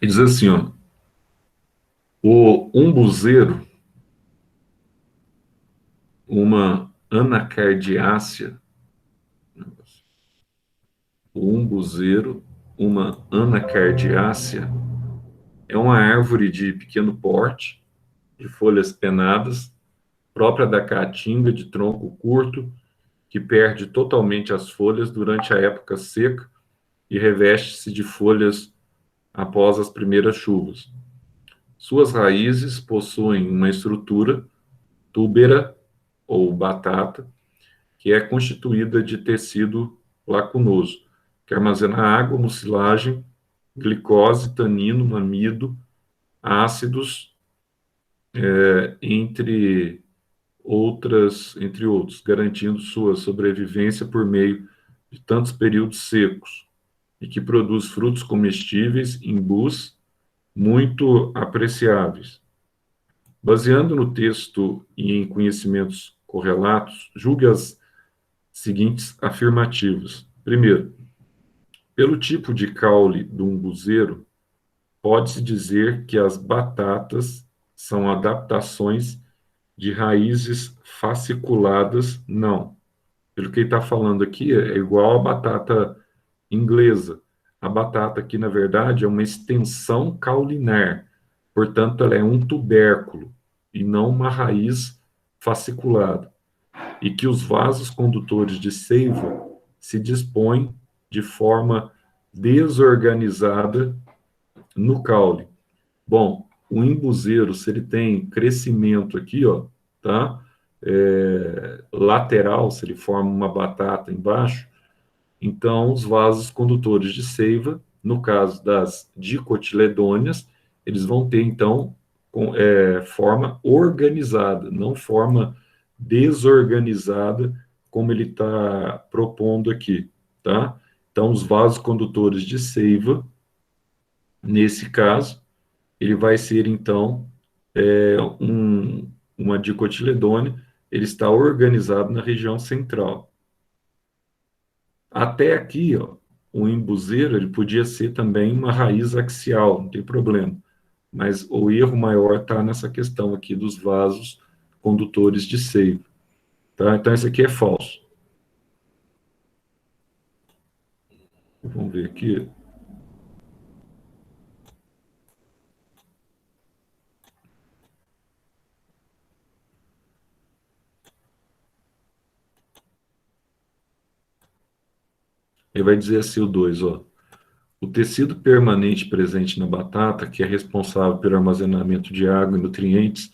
E diz assim, ó. O umbuzeiro, uma anacardiácea. O umbuzeiro, uma anacardiácea, é uma árvore de pequeno porte, de folhas pennadas, própria da caatinga, de tronco curto, que perde totalmente as folhas durante a época seca e reveste-se de folhas após as primeiras chuvas. Suas raízes possuem uma estrutura túbera ou batata, que é constituída de tecido lacunoso, que armazena água, mucilagem, glicose, tanino, amido, ácidos, entre outros, garantindo sua sobrevivência por meio de tantos períodos secos, e que produz frutos comestíveis, imbus, muito apreciáveis. Baseando no texto e em conhecimentos correlatos, julgue as seguintes afirmativas. Primeiro, pelo tipo de caule do umbuzeiro, pode-se dizer que as batatas são adaptações de raízes fasciculadas, não. Pelo que ele está falando aqui, é igual a batata inglesa. A batata aqui, na verdade, é uma extensão caulinar. Portanto, ela é um tubérculo e não uma raiz fasciculada. E que os vasos condutores de seiva se dispõem de forma desorganizada no caule. Bom, o embuzeiro, se ele tem crescimento aqui, ó, tá? Lateral, se ele forma uma batata embaixo, então os vasos condutores de seiva, no caso das dicotiledôneas, eles vão ter, então, forma organizada, não forma desorganizada, como ele está propondo aqui, tá? Então, os vasos condutores de seiva, nesse caso, ele vai ser, então, uma dicotiledônea, ele está organizado na região central. Até aqui, ó, o embuzeiro, ele podia ser também uma raiz axial, não tem problema. Mas o erro maior está nessa questão aqui dos vasos condutores de seiva. Tá? Então, isso aqui é falso. Vamos ver aqui. Ele vai dizer assim o 2, ó. O tecido permanente presente na batata, que é responsável pelo armazenamento de água e nutrientes,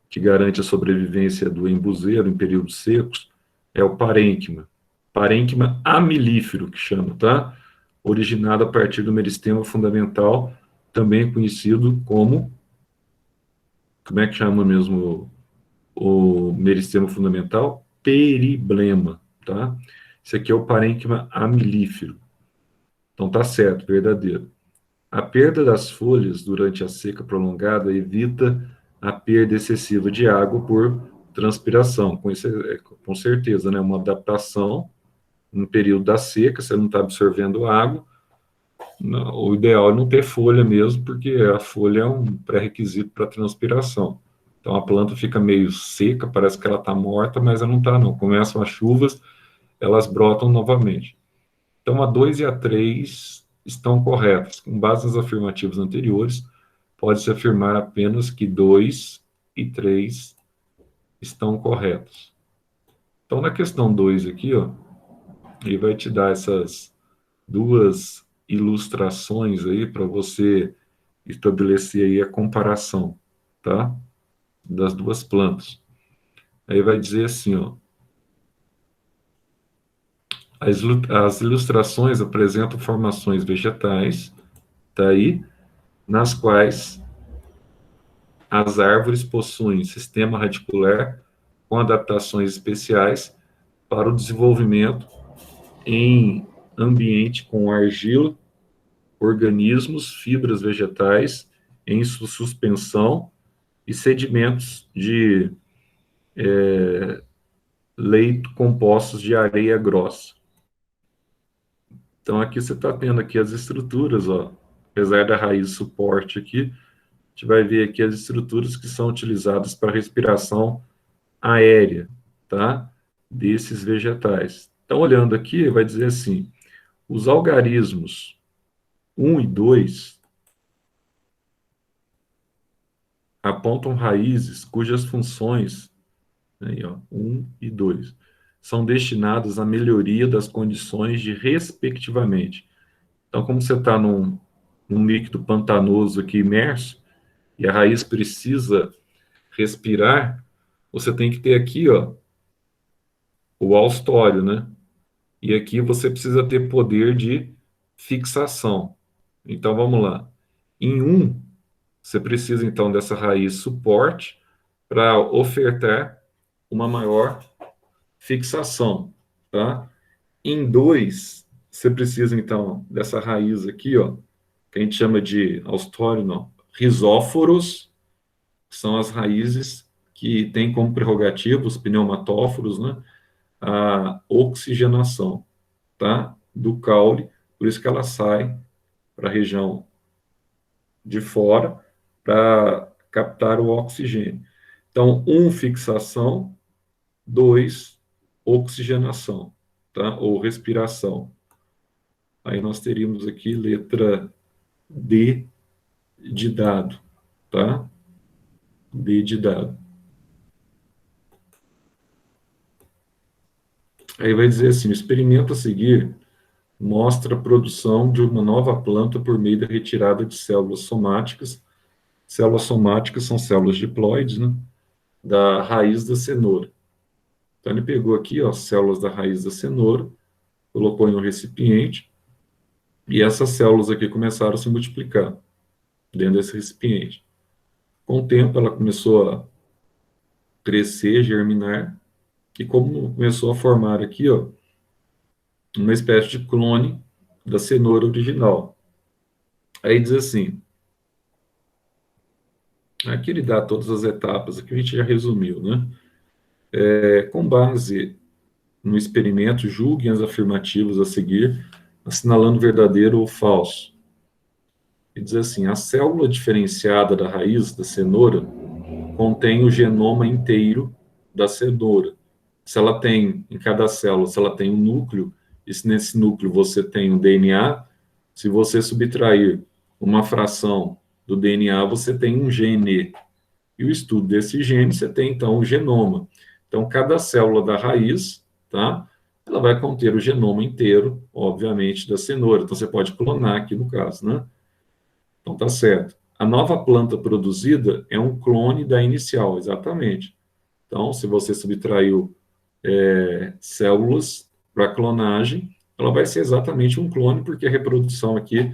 que garante a sobrevivência do embuzeiro em períodos secos, é o parênquima. Parênquima amilífero, que chama, tá? Originado a partir do meristema fundamental, também conhecido como é que chama mesmo o meristema fundamental? Periblema, tá? Esse aqui é o parênquima amilífero. Então tá certo, verdadeiro. A perda das folhas durante a seca prolongada evita a perda excessiva de água por transpiração. Com isso, com certeza, né? Uma adaptação no período da seca, você não está absorvendo água. O ideal é não ter folha mesmo, porque a folha é um pré-requisito para a transpiração. Então a planta fica meio seca, parece que ela está morta, mas ela não está, não. Começam as chuvas, elas brotam novamente. Então, a 2 e a 3 estão corretas. Com base nas afirmativas anteriores, pode-se afirmar apenas que 2 e 3 estão corretos. Então, na questão 2 aqui, ó, ele vai te dar essas duas ilustrações aí para você estabelecer aí a comparação, tá? Das duas plantas. Aí vai dizer assim, ó, as ilustrações apresentam formações vegetais, tá aí, nas quais as árvores possuem sistema radicular com adaptações especiais para o desenvolvimento em ambiente com argila, organismos, fibras vegetais em suspensão e sedimentos de leito compostos de areia grossa. Então aqui você está tendo aqui as estruturas, ó, apesar da raiz suporte aqui, a gente vai ver aqui as estruturas que são utilizadas para respiração aérea, tá? Desses vegetais. Então, olhando aqui, vai dizer assim: os algarismos 1 e 2 apontam raízes cujas funções, aí, ó, 1 e 2, são destinadas à melhoria das condições de respectivamente. Então, como você está num líquido pantanoso aqui imerso, e a raiz precisa respirar, você tem que ter aqui, ó, o austório, né? E aqui você precisa ter poder de fixação. Então vamos lá. Em um, você precisa então dessa raiz suporte para ofertar uma maior fixação, tá? Em dois, você precisa então dessa raiz aqui, ó, que a gente chama de austório, não, rizóforos, que são as raízes que têm como prerrogativa os pneumatóforos, né, a oxigenação, tá? Do caule, por isso que ela sai para a região de fora para captar o oxigênio. Então, fixação, 2, oxigenação, tá? Ou respiração. Aí nós teríamos aqui letra D de dado, tá? D de dado. Aí vai dizer assim, o experimento a seguir mostra a produção de uma nova planta por meio da retirada de células somáticas. Células somáticas são células diploides, né? Da raiz da cenoura. Então ele pegou aqui, ó, células da raiz da cenoura, colocou em um recipiente, e essas células aqui começaram a se multiplicar dentro desse recipiente. Com o tempo, ela começou a crescer, germinar, e como começou a formar aqui, ó, uma espécie de clone da cenoura original. Aí diz assim, aqui ele dá todas as etapas, aqui a gente já resumiu, né? Com base no experimento, julguem as afirmativas a seguir, assinalando verdadeiro ou falso. E diz assim, a célula diferenciada da raiz da cenoura contém o genoma inteiro da cenoura. Se ela tem, em cada célula, se ela tem um núcleo, e se nesse núcleo você tem um DNA, se você subtrair uma fração do DNA, você tem um gene. E o estudo desse gene, você tem, então, o genoma. Então, cada célula da raiz, tá? Ela vai conter o genoma inteiro, obviamente, da cenoura. Então, você pode clonar aqui no caso, né? Então, tá certo. A nova planta produzida é um clone da inicial, exatamente. Então, se você subtraiu células para clonagem, ela vai ser exatamente um clone, porque a reprodução aqui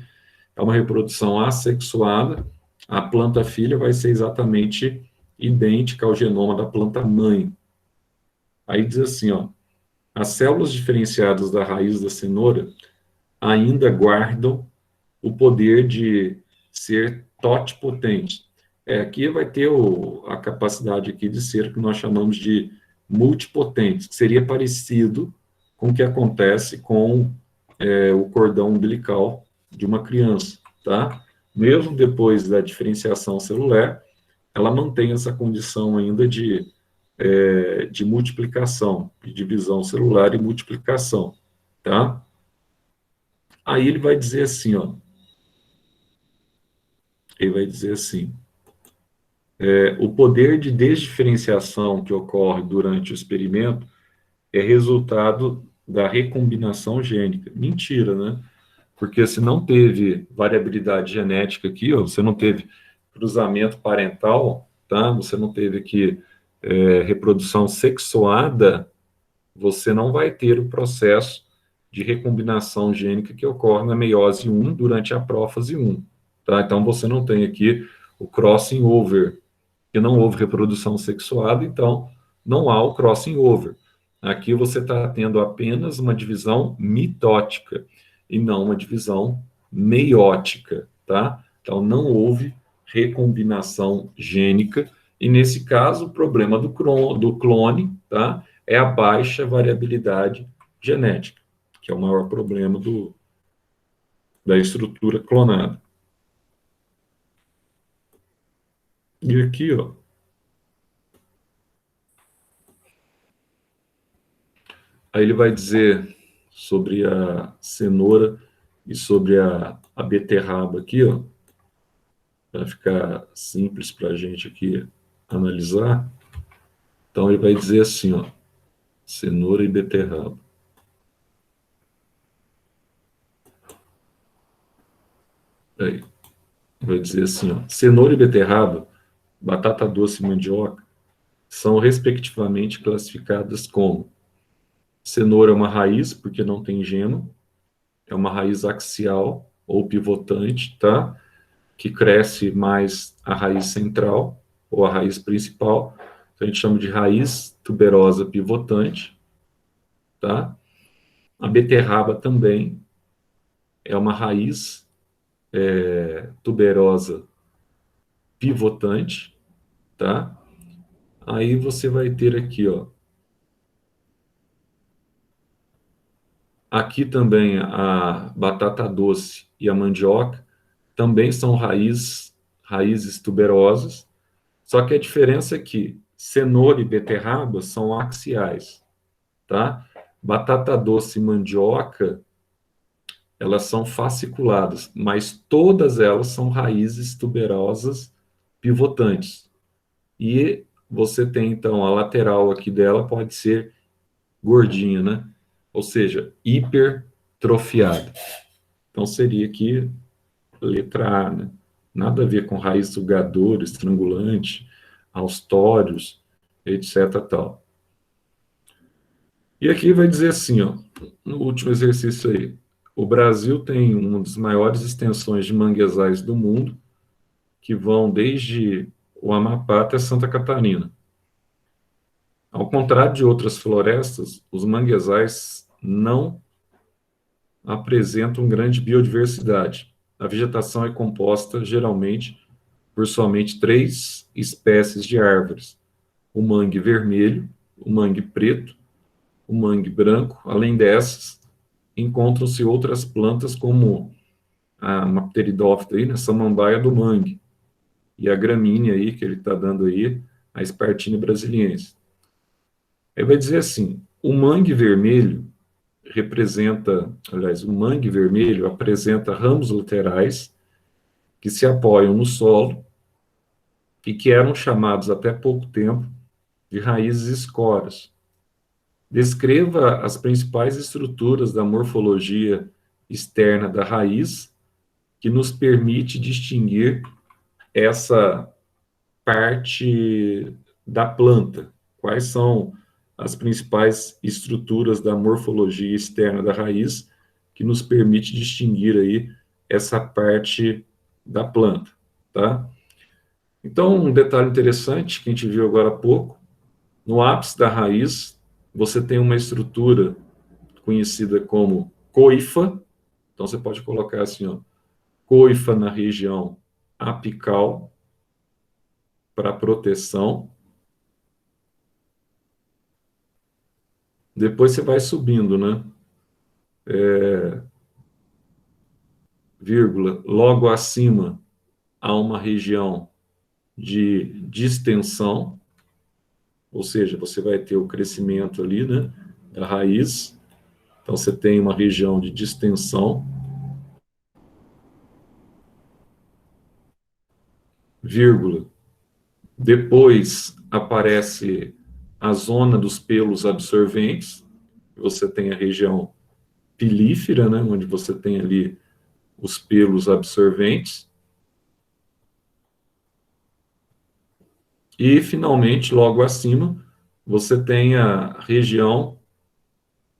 é uma reprodução assexuada. A planta filha vai ser exatamente idêntica ao genoma da planta mãe. Aí diz assim, ó, as células diferenciadas da raiz da cenoura ainda guardam o poder de ser totipotente. Aqui vai ter a capacidade aqui de ser o que nós chamamos de multipotente, que seria parecido com o que acontece com o cordão umbilical de uma criança, tá? Mesmo depois da diferenciação celular, ela mantém essa condição ainda de multiplicação, de divisão celular e multiplicação, tá? Aí ele vai dizer assim, ó, ele vai dizer assim, o poder de desdiferenciação que ocorre durante o experimento é resultado da recombinação gênica. Mentira, né? Porque se não teve variabilidade genética aqui, ó, você não teve cruzamento parental, tá? Você não teve aqui reprodução sexuada, você não vai ter o processo de recombinação gênica que ocorre na meiose 1 durante a prófase 1, tá? Então você não tem aqui o crossing over, que não houve reprodução sexuada, então não há o crossing over. Aqui você está tendo apenas uma divisão mitótica e não uma divisão meiótica, tá? Então não houve recombinação gênica e nesse caso o problema do clone, tá? É a baixa variabilidade genética, que é o maior problema da estrutura clonada. E aqui, ó, aí ele vai dizer sobre a cenoura e sobre a beterraba aqui, ó, para ficar simples para a gente aqui analisar. Então ele vai dizer assim, ó, cenoura e beterraba. Aí, vai dizer assim, ó, cenoura e beterraba, batata doce e mandioca, são respectivamente classificadas como cenoura é uma raiz, porque não tem geno, é uma raiz axial ou pivotante, tá? Que cresce mais a raiz central ou a raiz principal. Então, a gente chama de raiz tuberosa pivotante, tá? A beterraba também é uma raiz tuberosa pivotante, tá? Aí você vai ter aqui, ó. Aqui também a batata doce e a mandioca também são raízes tuberosas, só que a diferença é que cenoura e beterraba são axiais, tá? Batata doce e mandioca, elas são fasciculadas, mas todas elas são raízes tuberosas pivotantes. E você tem, então, a lateral aqui dela pode ser gordinha, né? Ou seja, hipertrofiada. Então, seria aqui letra A, né? Nada a ver com raiz sugadora, estrangulante, austórios, etc. Tal. E aqui vai dizer assim, ó, no último exercício aí, o Brasil tem uma das maiores extensões de manguezais do mundo, que vão desde o Amapá até Santa Catarina. Ao contrário de outras florestas, os manguezais não apresentam grande biodiversidade. A vegetação é composta, geralmente, por somente três espécies de árvores: o mangue vermelho, o mangue preto, o mangue branco. Além dessas, encontram-se outras plantas como a pteridófita aí, né, samambaia do mangue, e a gramínea aí, que ele está dando aí, a Spartina brasiliensis. Aí vai dizer assim, o mangue vermelho representa, aliás, o mangue vermelho apresenta ramos laterais que se apoiam no solo e que eram chamados até pouco tempo de raízes escoras. Descreva as principais estruturas da morfologia externa da raiz que nos permite distinguir essa parte da planta. Quais são as principais estruturas da morfologia externa da raiz que nos permite distinguir aí essa parte da planta, tá? Então, um detalhe interessante que a gente viu agora há pouco, no ápice da raiz, você tem uma estrutura conhecida como coifa. Então, você pode colocar assim, ó, coifa na região apical para proteção. Depois você vai subindo, né? Vírgula, logo acima há uma região de distensão, ou seja, você vai ter o crescimento ali, né, da raiz. Então você tem uma região de distensão, vírgula. Depois aparece a zona dos pelos absorventes. Você tem a região pilífera, né, onde você tem ali os pelos absorventes. E, finalmente, logo acima, você tem a região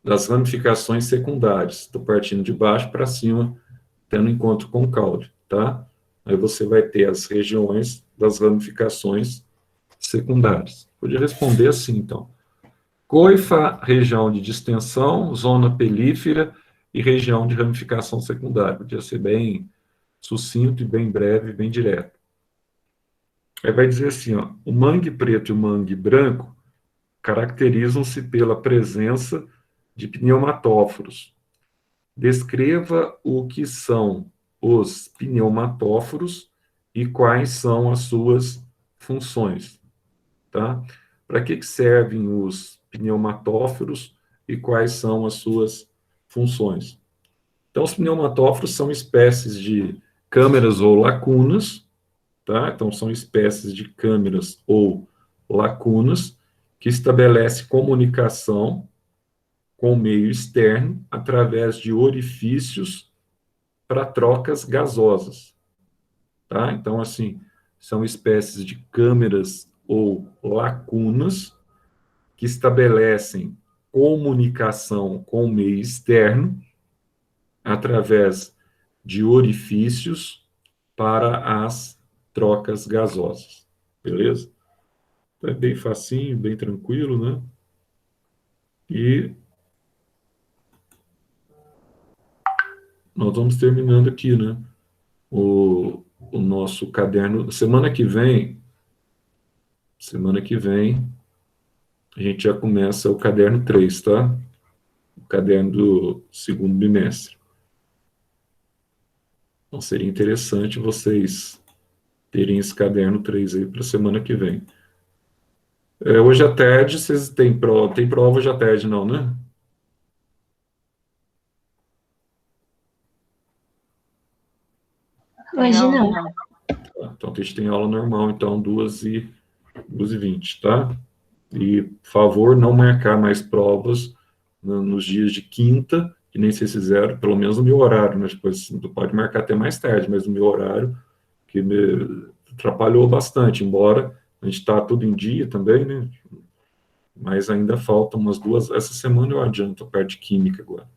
das ramificações secundárias. Estou partindo de baixo para cima, tendo encontro com o caule, tá? Aí você vai ter as regiões das ramificações secundárias. Podia responder assim, então. Coifa, região de distensão, zona pelífera e região de ramificação secundária. Podia ser bem sucinto e bem breve, bem direto. Aí vai dizer assim, ó, o mangue preto e o mangue branco caracterizam-se pela presença de pneumatóforos. Descreva o que são os pneumatóforos e quais são as suas funções, tá? Para que servem os pneumatóforos e quais são as suas funções? Então, os pneumatóforos são espécies de câmeras ou lacunas, tá? Então, são espécies de câmeras ou lacunas que estabelecem comunicação com o meio externo através de orifícios para trocas gasosas, tá? Então, assim, são espécies de câmeras ou lacunas que estabelecem comunicação com o meio externo através de orifícios para as trocas gasosas, beleza? Então, é bem facinho, bem tranquilo, né? E nós vamos terminando aqui, né? O nosso caderno. Semana que vem, a gente já começa o caderno 3, tá? O caderno do segundo bimestre. Então, seria interessante vocês terem esse caderno 3 aí para a semana que vem. Hoje a TED, vocês têm prova hoje a TED, não, né? Hoje não. Então, a gente tem aula normal, então, 2h20, tá? E, por favor, não marcar mais provas nos dias de quinta, que nem vocês fizeram, pelo menos no meu horário, né? Depois pode marcar até mais tarde, mas no meu horário, que me atrapalhou bastante, embora a gente está tudo em dia também, né? Mas ainda faltam umas duas. Essa semana eu adianto a parte de química agora.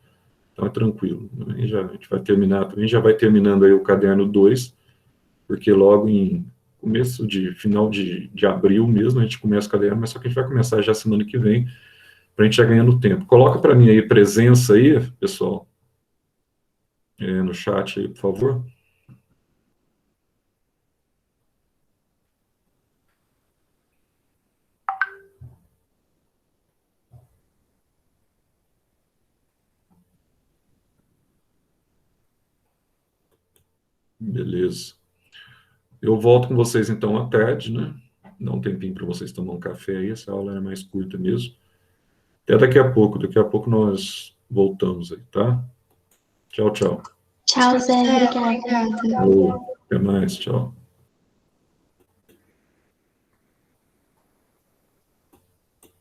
Então é tranquilo. A gente vai terminar também, já vai terminando aí o caderno 2, porque logo em final de abril mesmo, a gente começa o caderno, mas só que a gente vai começar já semana que vem, para a gente já ganhando tempo. Coloca para mim aí presença aí, pessoal, no chat aí, por favor. Beleza. Eu volto com vocês então à tarde, né? Dá um tempinho para vocês tomar um café aí, essa aula é mais curta mesmo. Até daqui a pouco nós voltamos aí, tá? Tchau, tchau. Tchau, Zé. Obrigada. Até mais, tchau.